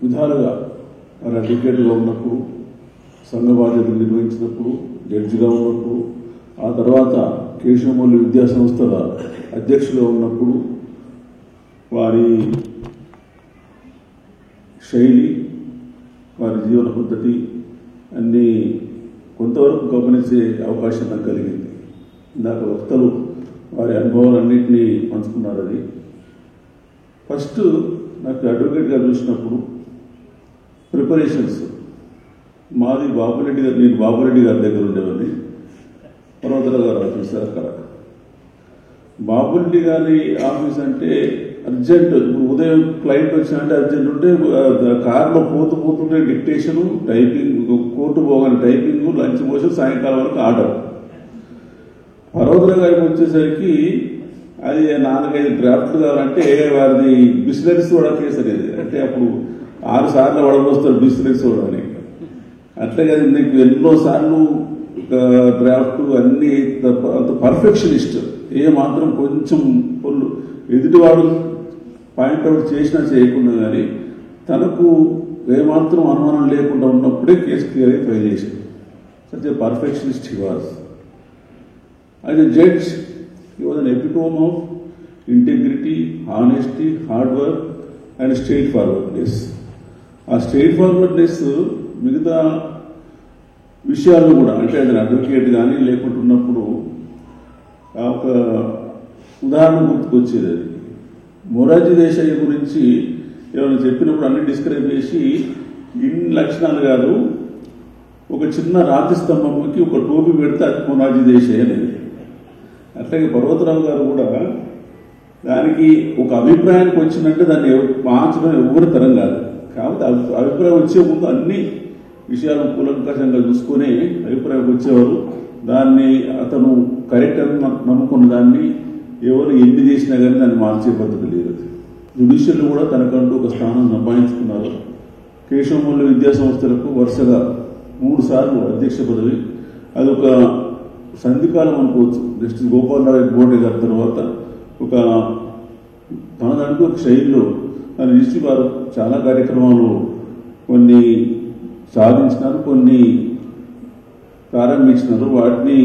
విధాలుగా వారు అడ్వకేట్గా ఉన్నప్పుడు, సంఘ బాధ్యతలు నిర్వహించినప్పుడు, జడ్జిగా ఉన్నప్పుడు, ఆ తర్వాత కేశవమౌళి విద్యా సంస్థల అధ్యక్షులుగా ఉన్నప్పుడు వారి శైలి, వారి జీవన పద్ధతి అన్నీ కొంతవరకు గమనించే అవకాశం నాకు కలిగింది. ఇందాక వక్తలు వారి అనుభవాలన్నింటినీ పంచుకున్నారు. అది ఫస్ట్ నాకు అడ్వకేట్గా చూసినప్పుడు ప్రిపరేషన్స్ మాది బాబురెడ్డి గారు, నేను బాబురెడ్డి గారి దగ్గర ఉండేవాడిని. పర్వతరావు గారు ఆఫీస్ అక్కడ. బాబురెడ్డి గారి ఆఫీస్ అంటే అర్జెంట్, ఉదయం క్లయింట్ వచ్చినంటే అర్జెంట్ ఉంటే కార్లో పోతుంటే డిక్టేషను, టైపింగ్, కోర్టు పోగానే టైపింగ్, లంచ్ మోషన్, సాయంకాలం వరకు ఆర్డర్. పర్వతరావు గారికి వచ్చేసరికి అది 4-5 డ్రాఫ్ట్లు కావాలంటే వారిది బిజినెస్ కూడా కేసు అనేది. అంటే అప్పుడు 6 సార్లు వడబోస్తారు బిజినెస్ కూడా అని. అట్లే కదా నీకు ఎన్నోసార్లు డ్రాఫ్ట్ అన్ని అంత పర్ఫెక్షనిస్ట్. ఏ మాత్రం కొంచెం పొల్లు ఎదుటివాడు పాయింట్అవుట్ చేసినా చేయకుండా కానీ తనకు ఏమాత్రం అనుమానం లేకుండా ఉన్నప్పుడే కేసు క్లియర్ అయి ట్రై చేశాడు. Such a perfectionist he was. As a judge he was an epitome of integrity, honesty, hard work and straight forwardness. ఆ స్ట్రెయిట్ ఫార్వర్డ్నెస్ మిగతా విషయాలు కూడా, అంటే అది అడ్వకేట్ కానీ లేకుండా ఉన్నప్పుడు ఒక ఉదాహరణ గుర్తుకొచ్చేది. అది మొరార్జీ దేశాయ్ గురించి ఏమైనా చెప్పినప్పుడు అన్ని డిస్క్రైబ్ చేసి ఇన్ని లక్షణాలు కాదు, ఒక చిన్న రాతి స్తంభంకి ఒక టోపీ పెడితే అది మొరార్జీ దేశాయ్ అనేది. అట్లాగే పర్వతరావు గారు కూడా దానికి ఒక అభిప్రాయానికి వచ్చిందంటే దాన్ని మార్చడం ఎవరి తరం కాదు. కాబట్టి అభిప్రాయం వచ్చే ముందు అన్ని విషయాలను కూలంకషంగా చూసుకొని అభిప్రాయం వచ్చేవారు. దాన్ని అతను కరెక్ట్ అని నమ్ముకున్న దాన్ని ఎవరు ఎన్ని చేసినా కానీ దాన్ని మార్చే పద్ధతి లేదు. జ్యుడిషియల్ కూడా తనకంటూ ఒక స్థానం సంపాదించుకున్నారు. కేశవమౌళి విద్యా సంస్థలకు వరుసగా 3 సార్లు అధ్యక్ష పదవి. అదొక సంధికాలం అనుకోవచ్చు. జస్టిస్ గోపాలరావు బోర్డే గారి తర్వాత ఒక తనదంటూ ఒక శైలిలో దాన్ని ఇచ్చి వారు చాలా కార్యక్రమాలు కొన్ని సాధించినారు, కొన్ని ప్రారంభించినారు. వాటిని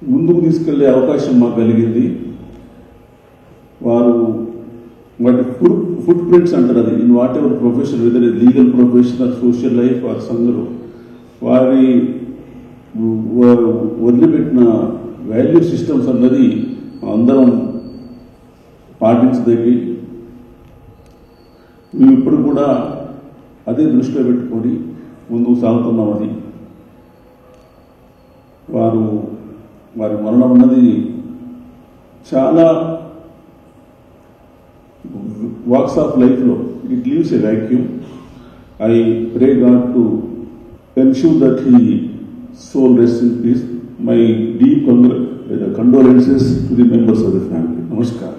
ముందుకు తీసుకెళ్లే అవకాశం మాకు కలిగింది. వారు వాటి ఫుట్ ప్రింట్స్ అంటారు, అది in whatever profession, whether legal profession or social life or సంఘలో వారి వదిలిపెట్టిన వాల్యూ సిస్టమ్స్ అన్నది అందరం పాటించదగి. మేము ఇప్పుడు కూడా అదే దృష్టిలో పెట్టుకొని ముందుకు సాగుతున్నామని. వారి మరణం అన్నది చాలా వాక్స్ ఆఫ్ లైఫ్లో it leaves a vacuum. I pray God to ensure that he soul rest in peace. My deep condolences to the members of the family. నమస్కారం.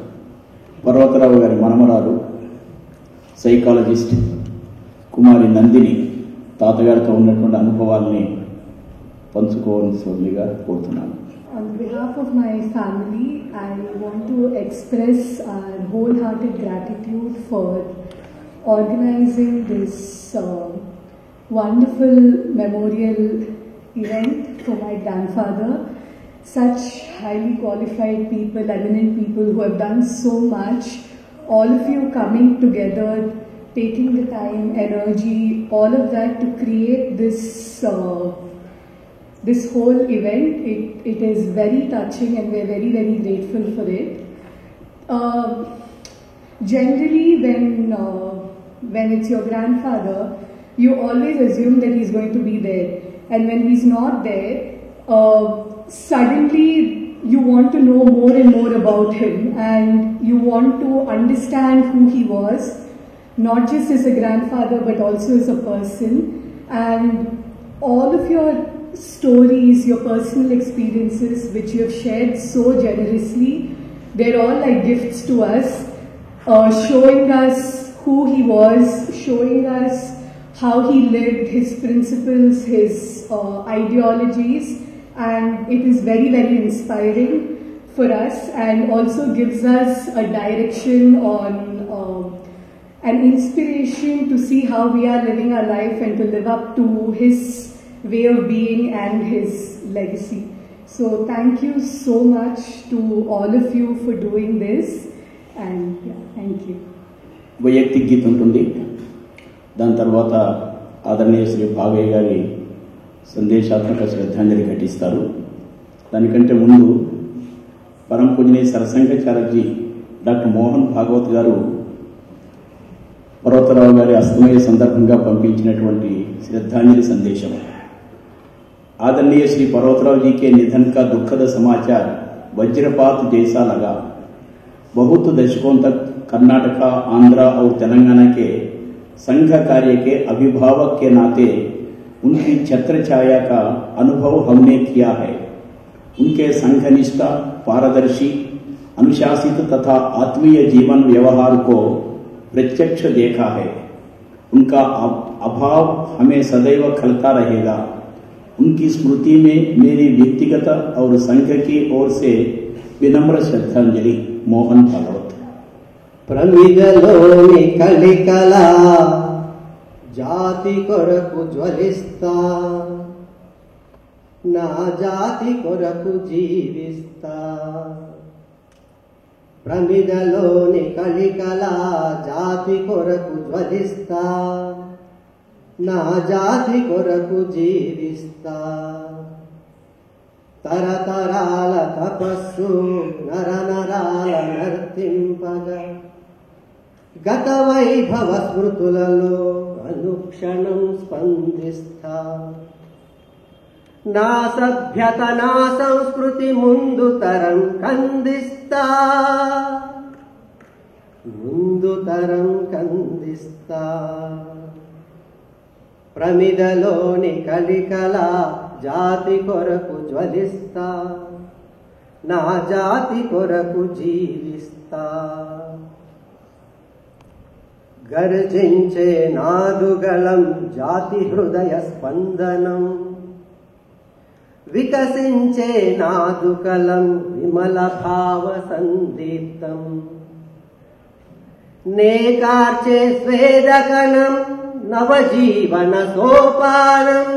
పర్వతరావు గారి మనమరాలు సైకాలజిస్ట్ కుమారి నందిని తాతగారితో ఉన్నటువంటి అనుభవాల్ని పంచుకోవాల్సిందిగా కోరుతున్నాను. On behalf of my family, I want to express our wholehearted gratitude for organizing this wonderful memorial event for my grandfather. Such highly qualified people, eminent people who have done so much, all of you coming together taking the time, energy, all of that to create this this whole event. It is very touching, and we're very, very grateful for it. Generally, when it's your grandfather, you always assume that he's going to be there, and when he's not there, suddenly you want to know more and more about him, and you want to understand who he was, not just as a grandfather but also as a person. And all of your stories, your personal experiences which you have shared so generously, they're all like gifts to us, showing us who he was, showing us how he lived, his principles, his ideologies, and it is very, very inspiring for us, and also gives us a direction on an inspiration to see how we are living our life and to live up to his way of being and his legacy. So thank you so much to all of you for doing this, and yeah, thank you. వైయక్తిక గీతం ఉంటుంది, దాని తర్వాత ఆదరణీయ శ్రీ భాగయ్య గారి సందేశాత్మక శ్రద్ధాంజలి ఘటిస్తారు. దానికంటే ముందు పరమ పూజనీయ సరసంఘచార్యజీ doctor Mohan Bhagwat గారు పర్వతరావు గారి అస్తమయ సందర్భంగా పంపించినటువంటి శ్రద్ధాంజలి సందేశం. आदरणीय श्री पर्वतराव जी के निधन का दुखद समाचार वज्रपात जैसा लगा। बहुत दशकों तक कर्नाटका, आंध्र और तेलंगाना के संघ कार्य के अभिभावक के नाते उनकी छत्र छाया का अनुभव हमने किया है। उनके संघनिष्ठा, पारदर्शी, अनुशासित तथा आत्मीय जीवन व्यवहार को प्रत्यक्ष देखा है। उनका अभाव हमें सदैव खलता रहेगा। उनकी स्मृति में मेरी व्यक्तिगत और संघ की ओर से विनम्र श्रद्धांजलि। मोहन भागवत। ప్రమిదలోని కలికల జాతి కొరకు జ్వలిస్తా, నా జాతి కొరకు జీవిస్తా. ప్రమిదలోని కలికల జాతి కొరకు జ్వలిస్తా, నా జాతి కొరకు జీవిస్తా. తరతరాల తపస్సు నరనరాల నర్తింపగా, గత వైభవ స్మృతులలో అనుక్షణం స్పందిస్తా. నా సభ్యత నా సంస్కృతి ముందు తరం కందిస్తా, ముందు తరం కందిస్తా. ప్రమిదలోని కలికల జాతి కొరకు జ్వలిస్తా, నా జాతి కొరకు జీవిస్తా. గర్జించే నాదుగళం జాతి హృదయ స్పందనం, వికసించే నాదుకలం విమల భావ సందీప్తం. నేకార్చే స్వేదకనం నవజీవన సోపానం,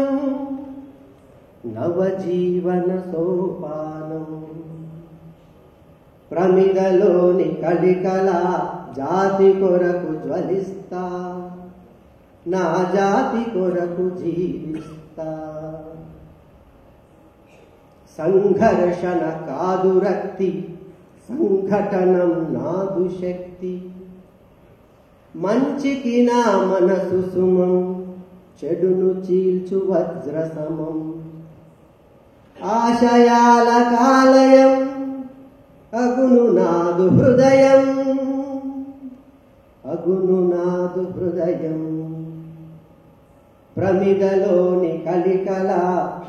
నవజీవన సోపానం. ప్రమిదలోని కలికల జాతి కొరకు జ్వలిస్తా, నా జాతి కొరకు జీవిస్తా. సంఘర్షణ కాదు రక్తి, సంఘటనం నాదు శక్తి. మంచికి నా మనసు సుమం, చెడును చీల్చు వజ్రసమం. ఆశయాల కాలయం అగును నాదు హృదయం, అగును నాదు హృదయం. ప్రమిదలోని కలికల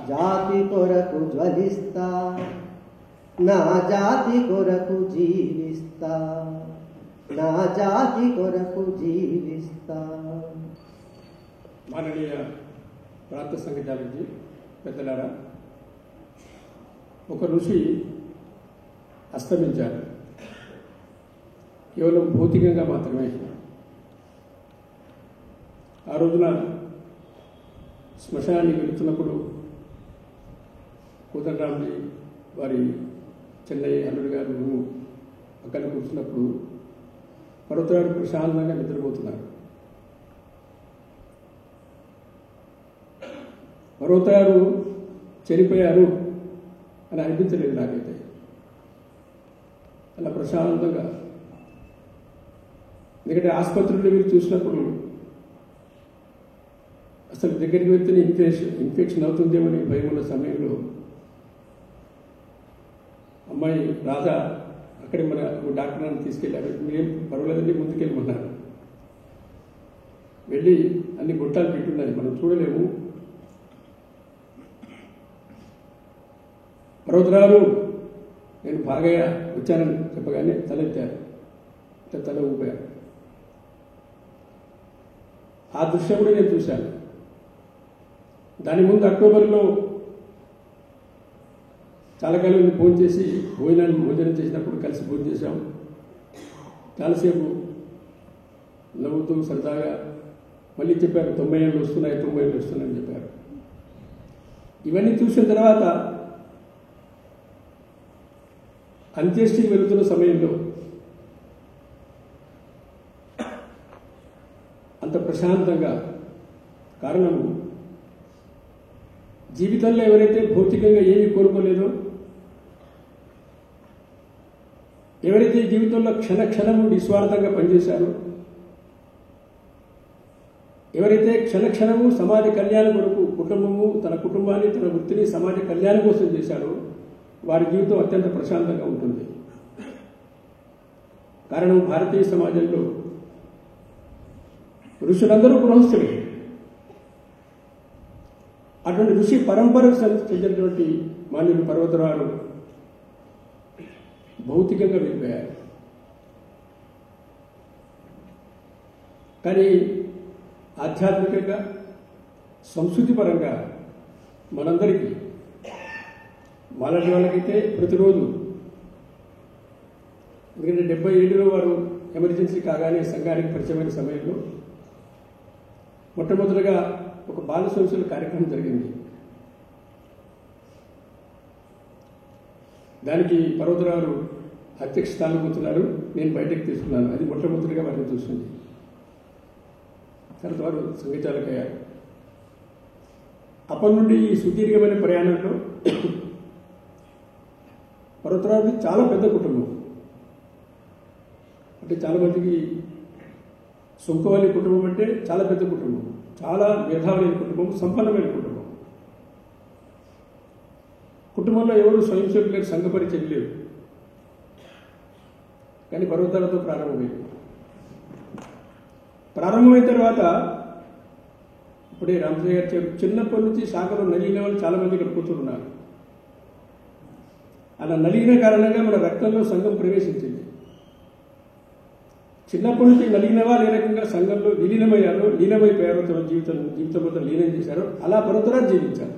జాతి కొరకు జ్వలిస్తా, నా జాతి కొరకు జీవిస్తా, నా జాతి కొరకు జీవిస్తా. మాననీయ ప్రాంత సంఘచార్యజీ పెద్దలారా, ఒక ఋషి అస్తమించారు, కేవలం భౌతికంగా మాత్రమే. ఆ రోజున శ్మశానానికి వెళుతున్నప్పుడు కోదండరాంజీ వారి చెన్నై అల్లుడు గారు పక్కన కూర్చున్నప్పుడు పర్వతరావు ప్రశాంతంగా నిద్రపోతున్నారు. పర్వతాలు చనిపోయారు అని అనిపించలేదు నాకైతే. అలా ప్రశాంతంగా, ఎందుకంటే ఆసుపత్రుల్లో మీరు చూసినప్పుడు అసలు దగ్గరికి వెళ్తేనే ఇన్ఫెక్షన్ అవుతుందేమో అని భయం ఉన్న సమయంలో అమ్మాయి రాధా అక్కడే మన డాక్టర్ నన్ను తీసుకెళ్ళారు. మీరేం పర్వాలేదండి ముందుకెళ్ళమన్నారు. వెళ్ళి అన్ని గుట్టాలు పెట్టున్నాయి, మనం చూడలేము. పర్వతరావు నేను బాగా వచ్చానని చెప్పగానే తలెత్తారు, తల ఊపారు. ఆ దృశ్యం కూడా నేను చూశాను. దాని ముందు అక్టోబర్లో చాలా కాలం ఫోన్ చేసి భోజనం చేసినప్పుడు కలిసి భోజనం చేశాం. చాలాసేపు నవ్వుతూ సరదాగా మళ్ళీ చెప్పారు 90 ఏళ్ళు వస్తున్నాయి, 90 ఏళ్ళు వస్తున్నాయని చెప్పారు. ఇవన్నీ చూసిన తర్వాత అంత్యేష్టికి వెళుతున్న సమయంలో అంత ప్రశాంతంగా, కారణము జీవితంలో ఎవరైతే భౌతికంగా ఏమీ కోరుకోలేదో, ఎవరైతే జీవితంలో క్షణము నిస్వార్థంగా పనిచేశారో, ఎవరైతే క్షణము సమాజ కళ్యాణం కొరకు కుటుంబము, తన కుటుంబాన్ని, తన వృత్తిని సమాజ కళ్యాణం కోసం చేశారో వారి జీవితం అత్యంత ప్రశాంతంగా ఉంటుంది. కారణం భారతీయ సమాజంలో ఋషులందరూ గృహస్థులే. అటువంటి ఋషి పరంపరకు చెందినటువంటి మాన్యులు పర్వతరాలు భౌతికంగా వెళ్ళిపోయారు. కానీ ఆధ్యాత్మికంగా, సంస్కృతిపరంగా మనందరికీ, వాళ్ళకైతే ప్రతిరోజు, ఎందుకంటే 77లో వారు ఎమర్జెన్సీ కాగానే సంఘానికి పరిచయమైన సమయంలో మొట్టమొదటిగా ఒక బాల సంస్థల కార్యక్రమం జరిగింది. దానికి పర్వతరావు అధ్యక్ష స్థానం కూర్చున్నారు, నేను బయటకు తీసుకున్నాను. అది మొట్టమొదటిగా వారిని చూసింది. తర్వాత వారు సంఘచాలకయ్యారు. అప్పటి నుండి ఈ సుదీర్ఘమైన ప్రయాణంలో పర్వతరావుది చాలా పెద్ద కుటుంబం. అంటే చాలామందికి సుంకవల్లి కుటుంబం అంటే చాలా పెద్ద కుటుంబం, చాలా మేధావులైన కుటుంబం, సంపన్నమైన కుటుంబం. కుటుంబంలో ఎవరు స్వయం సేవకులు లేరు, సంఘ పరిచయం లేరు. కానీ పర్వతాలతో ప్రారంభమైంది. ప్రారంభమైన తర్వాత ఇప్పుడే రామచంద్ర గారు చెప్పారు, చిన్నప్పటి నుంచి శాఖలో నలిగిన వాళ్ళు చాలా మంది ఇక్కడ కూర్చున్నారు. అలా నలిగిన కారణంగా మన రక్తంలో సంఘం ప్రవేశించింది. చిన్నప్పటి నుంచి నలిగిన వాళ్ళు ఏ రకంగా సంఘంలో విలీనమయ్యారో, లీనమైపోయారో, తమ జీవితం మొత్తం లీనం చేశారో అలా పర్వతరాలు జీవించారు.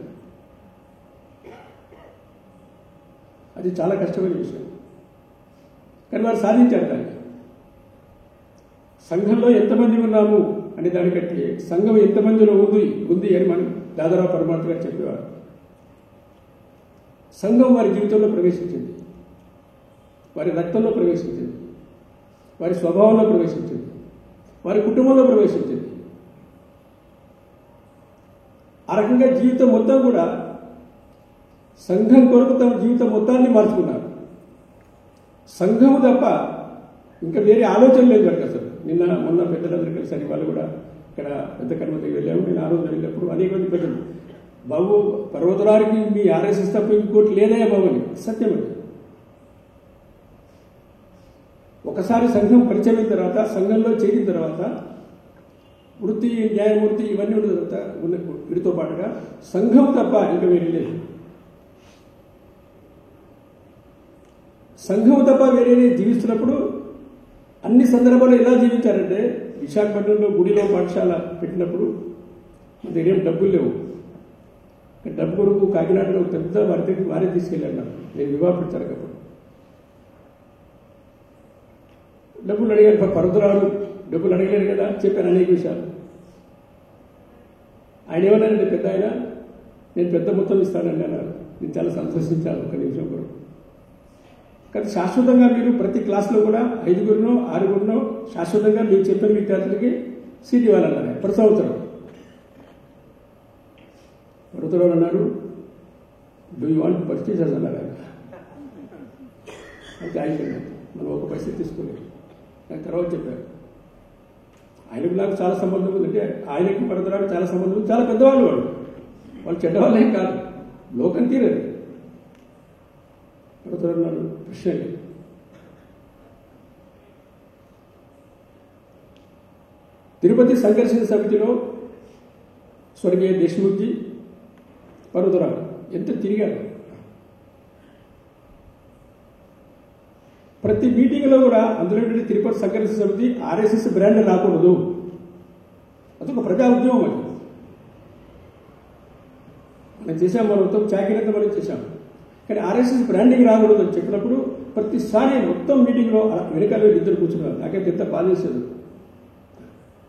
అది చాలా కష్టమైన విషయం, కానీ వారు సాధించారు దాన్ని. సంఘంలో ఎంతమంది ఉన్నాము అనే దానికంటే సంఘం ఎంతమందిలో ఉంది అని మనం దాదారావు పరమాత్మ గారు చెప్పేవారు. సంఘం వారి జీవితంలో ప్రవేశించింది, వారి రక్తంలో ప్రవేశించింది, వారి స్వభావంలో ప్రవేశించింది, వారి కుటుంబంలో ప్రవేశించింది. ఆ రకంగా జీవితం మొత్తం కూడా సంఘం కొరకు తమ జీవితం మొత్తాన్ని మార్చుకున్నారు. సంఘము తప్ప ఇంకా వేరే ఆలోచన లేదు వారికి అసలు. మొన్న పెద్దలందరూ కలిసి వాళ్ళు కూడా ఇక్కడ పెద్ద కర్మకి వెళ్ళాము. నేను ఆ రోజు వెళ్ళినప్పుడు అనేక మంది పెద్దలు, బాబు పర్వతరానికి మీ ఆర్ఎస్ఎస్ తప్ప ఇంకోటి లేదయా బాబు అని. సత్యమండి. ఒకసారి సంఘం పరిచయం అయిన తర్వాత, సంఘంలో చేరిన తర్వాత వృత్తి, న్యాయమూర్తి ఇవన్నీ ఉన్న వీటితో పాటుగా సంఘం తప్ప ఇంకా వేరే లేదు. సంఘం తప్ప వేరే జీవిస్తున్నప్పుడు అన్ని సందర్భాల్లో ఎలా జీవించారంటే, విశాఖపట్నంలో గుడిలో పాఠశాల పెట్టినప్పుడు మన దగ్గర ఏం డబ్బులు లేవు. డబ్బు కొరకు కాకినాడలో పెద్ద వారే తీసుకెళ్ళాను. నాకు నేను వివాహపడతాను అప్పుడు డబ్బులు అడిగారు. పర్వతరావు డబ్బులు అడగలేరు కదా, చెప్పాను అనేక విషయాలు. ఆయన ఏమన్నారంటే, పెద్ద ఆయన నేను పెద్ద మొత్తం ఇస్తానండి అన్నారు. నేను చాలా సంతోషించాను ఒక నిమిషం కొరకు. కానీ శాశ్వతంగా మీరు ప్రతి క్లాస్లో కూడా 5గురినో 6గురినో శాశ్వతంగా మీరు చెప్పిన విద్యార్థులకి సీట్ ఇవ్వాలన్నారు ప్రతి సంవత్సరం. పర్వతరావు అన్నారు, డూ యూ వాంట్ పర్చేజ్ అన్నారు ఆయన. అయితే ఆయన మనం ఒక పైసలు తీసుకోలేదు. ఆయన తర్వాత చెప్పారు, ఆయనకు నాకు చాలా సంబంధం ఉంది, అంటే ఆయనకి పర్వతరావు చాలా సంబంధం ఉంది, చాలా పెద్దవాళ్ళు వాళ్ళు చెడ్డవాళ్ళేం కాదు, లోకం తీరదు. పర్వతరావు అన్నారు, ప్రశ్న తిరుపతి సంఘర్షణ సమితిలో స్వర్గీయ దేశ్ముఖ్జీ, పర్వతరావు ఎంత తిరిగారు. ప్రతి మీటింగ్లో కూడా అందులో తిరుపతి సంఘర్షణ సమితి ఆర్ఎస్ఎస్ బ్రాండ్ రాకూడదు, అదొక ప్రజా ఉద్యమం. అది మనం చేసాం, మనం మొత్తం చాకిరంతా మనం చేశాం, కానీ ఆర్ఎస్ఎస్ బ్రాండింగ్ రాకూడదు అని చెప్పినప్పుడు ప్రతిసారి మొత్తం మీటింగ్లో వెనకాల ఇద్దరు కూర్చున్నారు. నాకైతే ఎంత బాధ చేసేది.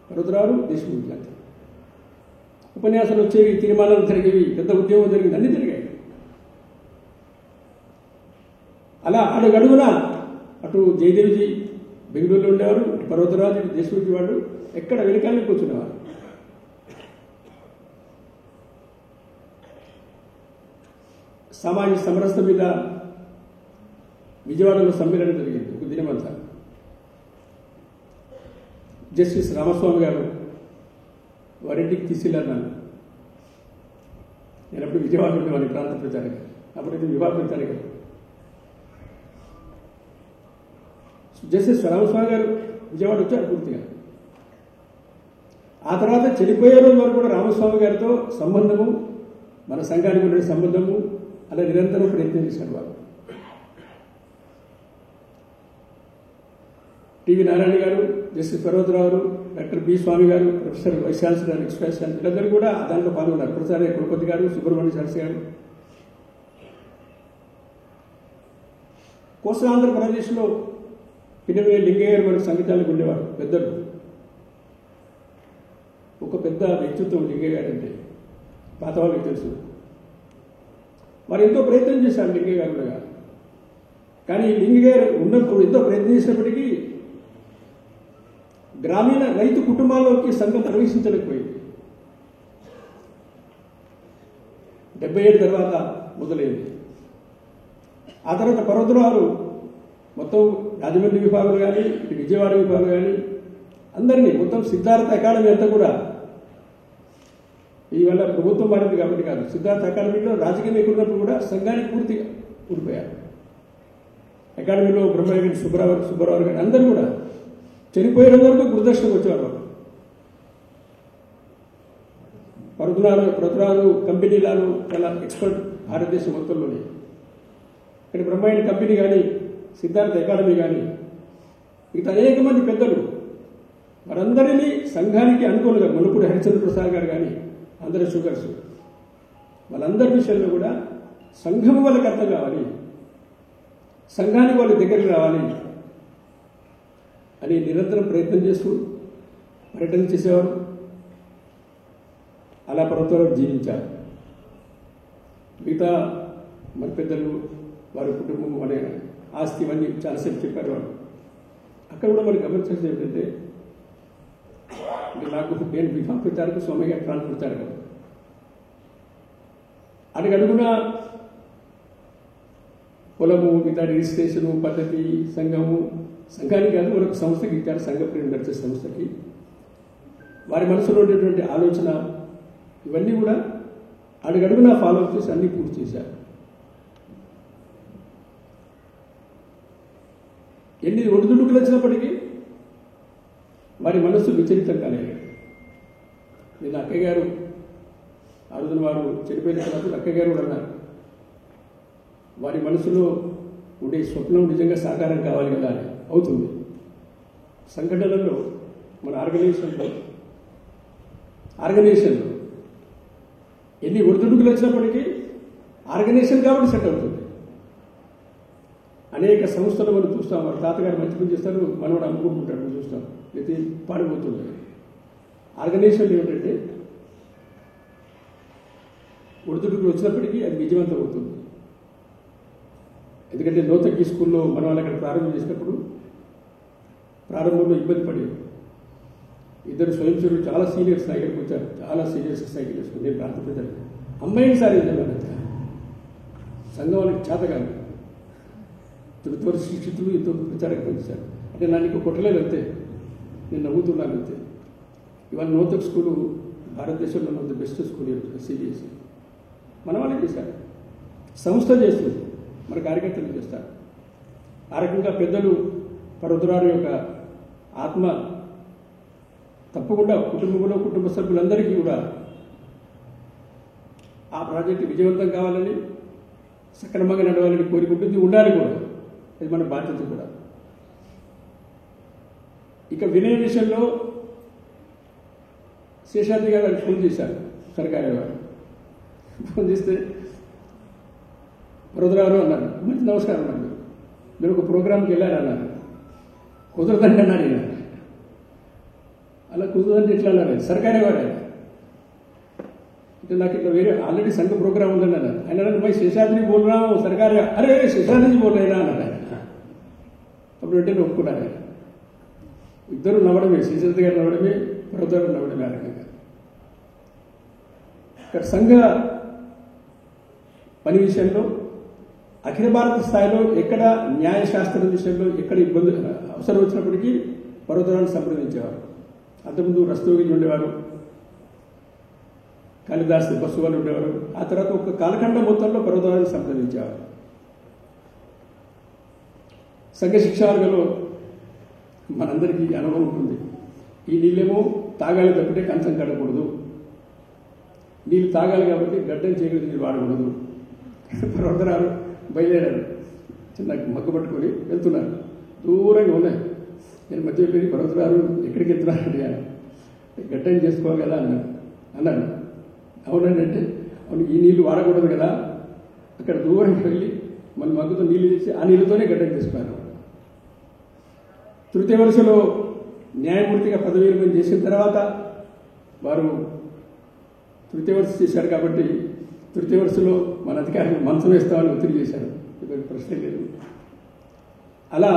పర్వతరావు, దేశ్ముఖ్ గారు ఉపన్యాసాలు వచ్చేవి, తీర్మానాలు జరిగేవి, పెద్ద ఉద్యోగం జరిగింది, అన్నీ జరిగాయి. అలా అడుగడుగున అటు జయదేవ్జీ బెంగళూరులో ఉండేవారు, ఇటు పర్వతరాజు, ఇటు దేశ్ముఖ్ వాడు ఎక్కడ వెనకాలని కూర్చునేవారు. సామాజిక సమరస్త మీద విజయవాడలో సమ్మేళనం జరిగింది ఒక దినమంతా. జస్టిస్ రామస్వామి గారు వారింటికి తీసుకెళ్ళాను. నేను అప్పుడు విజయవాడ ఉండేవాడిని ప్రాంత ప్రచారక, అప్పుడైతే విభాగ ప్రచారక. జస్టిస్ రామస్వామి గారు విజయవాడ వచ్చారు పూర్తిగా. ఆ తర్వాత చనిపోయే రోజు వరకు కూడా రామస్వామి గారితో సంబంధము, మన సంఘానికి ఉండే సంబంధము అలా నిరంతరం ప్రయత్నం చేశారు వారు. టివి నారాయణ గారు, justice Parvatarao, doctor B Swamy గారు, professor vice chancellor, ex vice chancellor, వీళ్ళందరూ కూడా దాంట్లో పాల్గొన్నారు. ప్రొఫెసర్ కులపతి గారు, సుబ్రహ్మణ్య శాస్త్రి గారు. కోస్తాంధ్రప్రదేశ్లో పిన్నవే లింగయ్య గారు మనకు సంగీతాలకు ఉండేవారు, పెద్దలు. ఒక పెద్ద వ్యక్తిత్వం లింగయ్య గారు అంటే పాత వాళ్ళకి తెలుసు. వారు ఎంతో ప్రయత్నం చేశారు లింగయ్య గారు కూడా. కానీ లింగయ్య గారు ఉన్నప్పుడు ఎంతో ప్రయత్నం చేసినప్పటికీ గ్రామీణ రైతు కుటుంబాల్లోకి సంఘం ప్రవేశించలేకపోయింది. 77 తర్వాత మొదలైంది. ఆ తర్వాత పర్వతరావు మొత్తం రాజమండ్రి విభాగం కానీ, ఇటు విజయవాడ విభాగం కానీ అందరినీ మొత్తం సిద్ధార్థ అకాడమీ అంతా కూడా, ఇవల్ల ప్రభుత్వం మారింది కాబట్టి కాదు, సిద్ధార్థ అకాడమీలో రాజకీయ నాయకున్నప్పుడు కూడా సంఘానికి పూర్తిగా ఊడిపోయారు. అకాడమీలో బ్రహ్మయ్య గారి, సుబ్బారావు గారి అందరూ కూడా చనిపోయే వరకు గురుదర్శనకు వచ్చేవారు. పర్వతరావు కంపెనీలను చాలా ఎక్స్పర్ట్ భారతదేశం మొత్తంలోనే. ఇక్కడ బ్రహ్మయ్య కంపెనీ కానీ, సిద్ధార్థ అకాడమీ కానీ, మిగతా అనేక మంది పెద్దలు వారందరినీ సంఘానికి అనుకూలంగా, మునుపూడి హరిచంద్ర ప్రసాద్ గారు కానీ, అందరి షుగర్స్, వాళ్ళందరి విషయంలో కూడా సంఘం వాళ్ళకి అర్థం కావాలి, సంఘానికి వాళ్ళ దగ్గరికి రావాలి అని నిరంతరం ప్రయత్నం చేస్తూ పర్యటన చేసేవారు. అలా పర్వతరావు జీవించారు. మిగతా మన పెద్దలు, వారి కుటుంబం, మన ఆస్తి ఇవన్నీ చాలాసేపు చెప్పారు వాళ్ళు. అక్కడ కూడా మనకి గమనించాల్సింది ఏంటంటే, నాకు నేను విభాగ ప్రచారకు సోమయ్య గారు ప్రాంత ప్రచారక, అడుగున పొలము, మిగతా రిజిస్ట్రేషను, పద్ధతి, సంఘము, సంఘానికి కాదు మనకు సంస్థకి ఇచ్చారు, సంఘ ప్రేమ నడిచే సంస్థకి. వారి మనసులో ఉండేటువంటి ఆలోచన ఇవన్నీ కూడా అడుగడుగున ఫాలో అప్ చేసి అన్ని పూర్తి చేశారు. ఎన్ని ఒడిదుడుకులు వచ్చినప్పటికీ వారి మనస్సు విచలితం కాలేదు. నేను అక్కయ్య గారు ఆ రోజున వారు చనిపోయిన తర్వాత అక్కయ్య గారు కూడా అన్నారు, వారి మనసులో ఉండే స్వప్నం నిజంగా సాకారం కావాలి కదా అని. అవుతుంది. సంఘటనలో మన ఆర్గనైజేషన్లో ఎన్ని ఒడిదుడుకులు వచ్చినప్పటికీ ఆర్గనైజేషన్ కాబట్టి సెట్ అవుతుంది. అనేక సంస్థలు మనం చూస్తాం, వారి తాతగారు మంచి పని చేస్తారు, మనవాడు అమ్ముకుంటుంటాడు, మనం చూస్తాం, అయితే పాడిపోతుంది. ఆర్గనైజేషన్ ఏమిటంటే ఒడిదుడుకులు వచ్చినప్పటికీ అది విజయవంతం అవుతుంది. ఎందుకంటే నూతకి స్కూల్లో మనం వాళ్ళు అక్కడ ప్రారంభం చేసినప్పుడు ప్రారంభంలో ఇబ్బంది పడేది. ఇద్దరు స్వయంసేవకులు చాలా సీనియర్స్ దగ్గరికి వచ్చారు, చాలా సీనియర్స్ సైకిల్ వేసుకుని, నేను ప్రాంత ప్రజలు అమ్మాయిని సాధించాలి. సంఘం వాళ్ళకి చేత కాదు. తొలి శిక్షితులు ఎంతో ప్రచారం పంచారు. అంటే నన్ను కొట్టలేదు అంతే, నేను నవ్వుతున్నాను అంతే. ఇవాళ నోతక్ స్కూలు భారతదేశంలో ఉన్న బెస్ట్ స్కూల్ సిబిఎస్ఈ. మన వాళ్ళే చేశారు, సంస్థ చేస్తుంది, మన కార్యకర్తలు చేస్తారు. ఆ రకంగా పెద్దలు పర్వతరారు యొక్క ఆత్మ తప్పకుండా కుటుంబంలో కుటుంబ సభ్యులందరికీ కూడా ఆ ప్రాజెక్టు విజయవంతం కావాలని, సక్రమంగా నడవాలని కోరుకుంటుంది, ఉండాలి కూడా. అది మన బాధ్యత కూడా. ఇక వినయ విషయంలో శేషాద్రి గారు ఫోన్ చేశారు, సర్కారు వారు ఫోన్ చేస్తే పర్వతరారు అన్నారు, మంచి నమస్కారం అన్నారు, మీరు ఒక ప్రోగ్రాంకి వెళ్ళారు అన్నారు. కుదరదండి అన్నారు. అలా కుదరదంటే ఎట్లా అన్నారు, సర్కారే వాడు ఆయన. అంటే నాకు ఇట్లా వేరే ఆల్రెడీ సంఘ ప్రోగ్రామ్ ఉందని అన్నారు. ఆయన అన్నారు, మై శేషాద్రి బోల్ రా సర్కార్, అరే శేషాద్రి బోల్ రేనా అన్నారు ఆయన. అప్పుడు వెంటనే ఒప్పుకున్నారు ఆయన. ఇద్దరు నవ్వడమే, శేషాద్రి గారు నవ్వడమే, పర్వతరారు నవ్వడమే. ఆ రకంగా ఇక్కడ సంఘ పని విషయంలో అఖిల భారత స్థాయిలో ఎక్కడ న్యాయశాస్త్రం విషయంలో ఎక్కడ ఇబ్బంది అవసరం వచ్చినప్పటికీ పర్వతరాన్ని సంప్రదించేవారు. అంతకుముందు రస్తోగిరి ఉండేవారు, కాళిదాస్ బస్సు వాళ్ళు ఉండేవారు. ఆ తర్వాత ఒక కాలఖండ మొత్తంలో పర్వతరాన్ని సంప్రదించేవారు. సంఘ శిక్షావర్గంలో మనందరికీ అనుభవం ఉంటుంది. ఈ నీళ్ళేమో తాగాలి తప్పితే కంచం కడకూడదు, నీళ్ళు తాగాలి కాబట్టి గడ్డం చేయగలిగి నీళ్ళు వాడకూడదు. పర్వతరాలు బయలుదేరారు, చిన్న మగ్గు పట్టుకొని వెళ్తున్నారు. దూరంగా ఉన్నాయి. నేను మధ్య వెళ్ళి పర్వతరాలు ఎక్కడికి వెళ్తున్నారు అడిగాను. గడ్డం చేసుకోవాలి కదా అన్నాడు. అవునండి అంటే, అవును ఈ నీళ్లు వాడకూడదు కదా. అక్కడ దూరంగా వెళ్ళి మన మగ్గుతో నీళ్ళు చేసి ఆ నీళ్ళతోనే గడ్డం చేసుకున్నారు. తృతీయ వరుసలో న్యాయమూర్తిగా పదవి విరమణ చేసిన తర్వాత వారు తృతీయ వరుస చేశారు కాబట్టి తృతీయ వరుసలో మన అధికారులు మంచం వేస్తామని ఒత్తిడి చేశారు. ప్రశ్న లేదు. అలా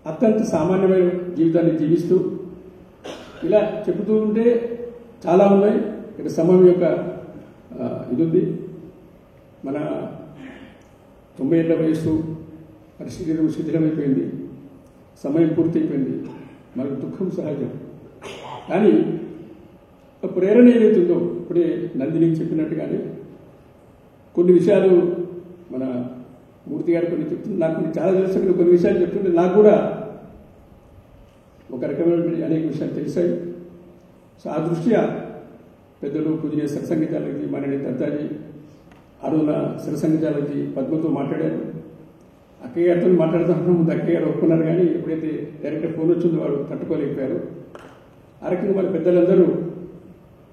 అత్యంత సామాన్యమైన జీవితాన్ని జీవిస్తూ ఇలా చెబుతూ ఉంటే చాలా ఉన్నాయి. ఇక్కడ సమయం యొక్క ఇది ఉంది. మన 90 ఏళ్ల వయస్సు, మరి శరీరం శిథిలమైపోయింది, సమయం పూర్తయిపోయింది, మనకు దుఃఖం సహజం. కానీ ప్రేరణ ఏదైతుందో ఇప్పుడే నందిని చెప్పినట్టుగానే కొన్ని విషయాలు మన మూర్తి గారు కొన్ని చెప్తుంది, నాకు కొన్ని చాలా తెలుసు. కొన్ని విషయాలు చెప్తుంటే నాకు కూడా ఒక రకమైన అనేక విషయాలు తెలిసాయి. సో ఆ దృష్ట్యా పెద్దలు పూజనీయ సత్సంగీతాలకి మనని దత్తాజీ అరుణ సరసంగీతాలకి పద్మతో మాట్లాడారు. అక్కయ్య గారితో మాట్లాడుతున్నప్పుడు ముందు అక్కయ్య గారు ఒప్పుకున్నారు. కానీ ఎప్పుడైతే డైరెక్ట్ ఫోన్ వచ్చిందో వాడు తట్టుకోలేకపోయారు. ఆ రకంగా మన పెద్దలందరూ,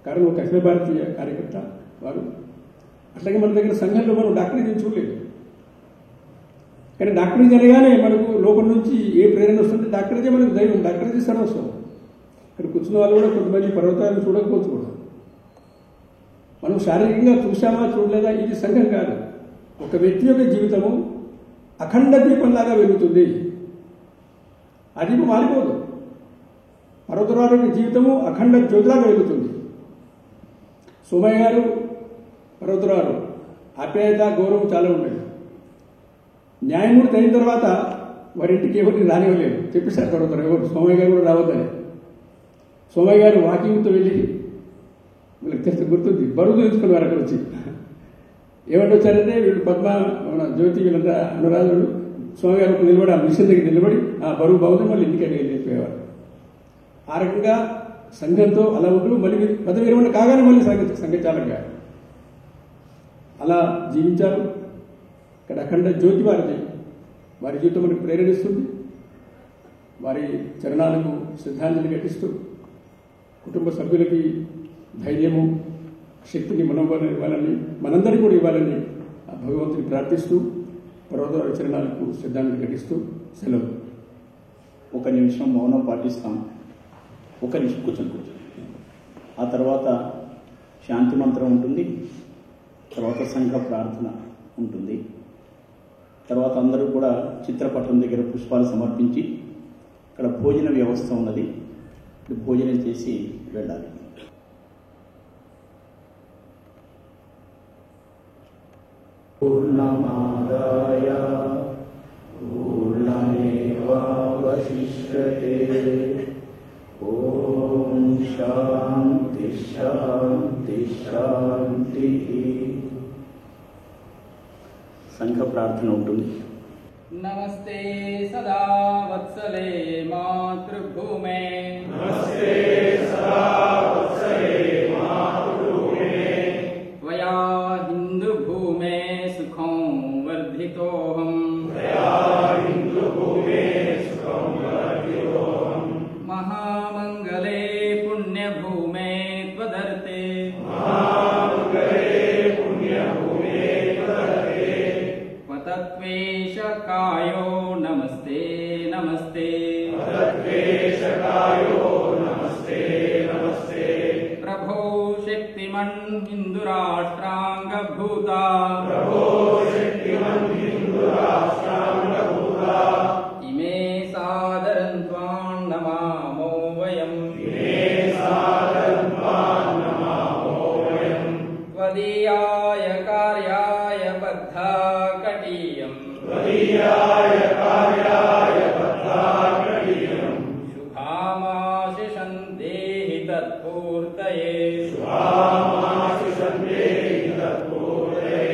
కారణం ఒక అఖిల భారతీయ కార్యకర్త వారు. అట్లాగే మన దగ్గర సంఘంలో మనం డాక్టరేజ్ చూడలేదు. కానీ డాక్టరేజ్ అనగానే మనకు లోపల నుంచి ఏ ప్రేరణ వస్తుంటే డాక్టరేజే మనకు దైవం, డాక్టరేజే సర్వస్వం. ఇక్కడ కూర్చున్న వాళ్ళు కూడా కొంతమంది పర్వతాలను చూడకపోవచ్చు కూడా. మనం శారీరకంగా చూసామా చూడలేదా ఇది సంఘం కాదు. ఒక వ్యక్తి యొక్క జీవితము అఖండ దీపంలాగా వెలుగుతుంది. ఆ దీపం మారిపోదు. పర్వతరారు యొక్క జీవితము అఖండ జ్యోతిలాగా వెలుగుతుంది. సోమయ్య గారు పర్వతరారు ఆప్యాయత గౌరవం చాలా ఉండేది. న్యాయమూర్తి అయిన తర్వాత వారింటికి ఎవరిని రానివ్వలేదు, చెప్పేశారు పర్వతరారు ఎవరు సోమయ్య గారు కూడా రావద్దని. సోమయ్య గారు వాకింగ్తో వెళ్ళి వీళ్ళకి తెస్తే గుర్తుంది, బరువు తెలుసుకున్నారు. అక్కడ వచ్చి ఏమంటే వచ్చారంటే వీళ్ళు పద్మ మన జ్యోతి వీళ్ళంతా అనురాధుడు సోమయ్య గారు నిలబడి ఆ మిషన్ దగ్గర నిలబడి ఆ బరువు బాగుంది మళ్ళీ ఇంటికి వెళ్ళిపోయేవారు. ఆ రకంగా సంఘంతో అలా ఉంటూ మళ్ళీ పదవి విరమణ కాగానే మళ్ళీ సంఘచాలకుగా అలా జీవించారు. ఇక్కడ అఖండ జ్యోతి వారిది, వారి జీవితం మనకు ప్రేరణిస్తుంది. వారి చరణాలకు శ్రద్ధాంజలి ఘటిస్తూ కుటుంబ సభ్యులకి ధైర్యము శక్తిని మనోబలం ఇవ్వాలని, మనందరికీ కూడా ఇవ్వాలని ఆ భగవంతుని ప్రార్థిస్తూ పర్వతరారు చరణాలకు శ్రద్ధాంజలి ఘటిస్తూ సెలవు. ఒక నిమిషం మౌనం పాటిస్తాం. ఒక నిమిషం కూర్చొని. ఆ తర్వాత శాంతి మంత్రం ఉంటుంది, తర్వాత సంఘ ప్రార్థన ఉంటుంది. తర్వాత అందరూ కూడా చిత్రపటం దగ్గర పుష్పాలు సమర్పించి ఇక్కడ భోజన వ్యవస్థ ఉన్నది, భోజనం చేసి వెళ్ళాలి. पूर्णमादाय पूर्णमेवावशिष्यते। ॐ शान्ति शान्ति शान्तिः। సంఘ ప్రార్థన ఉంటుంది. नमस्ते सदा वत्सले मातृभूमे, नमस्ते सदा वत्सले मातृभूमे, त्वया हिन्दुभूमे सुखं वर्धितोऽहम्, त्वया हिन्दुभूमे सुखं वर्धितोऽहम्, महामङ्गले पुण्यभूमे त्वदर्थे, महामङ्गले पुण्यभूमे त्वदर्थे, पतत्वेशकायो नमस्ते नमस्ते, पतत्वेशकायो नमस्ते नमस्ते, प्रभो शक्तिमन् हिन्दुराष्ट्राङ्गभूता, प्रभो शक्तिमन् हिन्दुराष्ट्राङ्गभूता, इमे सादरं त्वां नमामो वयम्, इमे सादरं त्वां नमामो वयम्, त्वदीयाय कार्याय बद्धाकटीयम्, त्वदीयाय कार्याय बद्धाकटीयम्, शुभामाशिषं देहि तत्पूर्तये, शुभामाशिषं देहि तत्पूर्तये,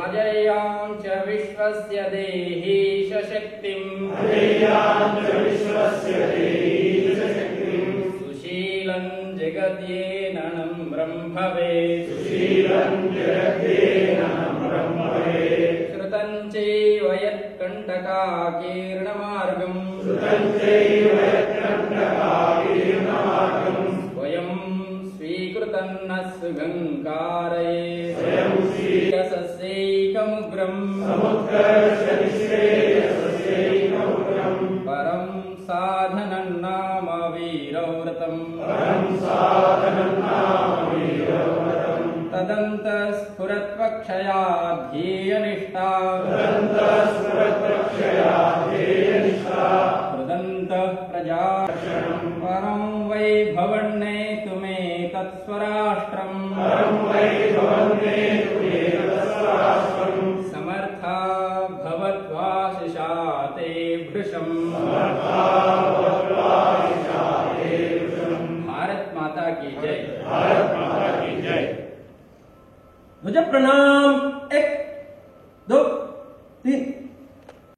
अजय्यां च विश्वस्य देहि शक्तिम्, अजय्यां च विश्वस्य देहि शक्तिम्, सुशीलं जगद्येननं ब्रह्मवेत्, सुशीलं जगद्येननं ब्रह्मवेत्, श्रुतं चैव यत्कण्टकाकीर्णमार्गम्, श्रुतं चैव यत्कण्टकाकीर्णमार्गम्, स्वयं स्वीकृतं नः सुगङ्कारये, स्वयं श्रीयसस्यैकमुग्रम्, समुत्कर्षनिःश्रेयसस्यैकमुग्रम्, परं साधनं नाम वीरव्रतम्, परं साधनं नाम वीरव्रतम्, तदन्तस्फुरत्वक्षया ध्येयनिष्ठा, तदन्तस्फुरत्वक्षया ध्येयनिष्ठा, हृदन्तः प्रजाक्षणम्, परं वैभवन्नेतुमेतत्स्वराष्ट्रम्, परं वैभवन्नेतुमेतत्स्वराष्ट्रम्, समर्था भवत्वाशिषा ते भृशम्, समर्था भवत्वाशिषा ते भृशम्। भारत माता की जय। भारत माता की जय। ध्वज प्रणाम। एक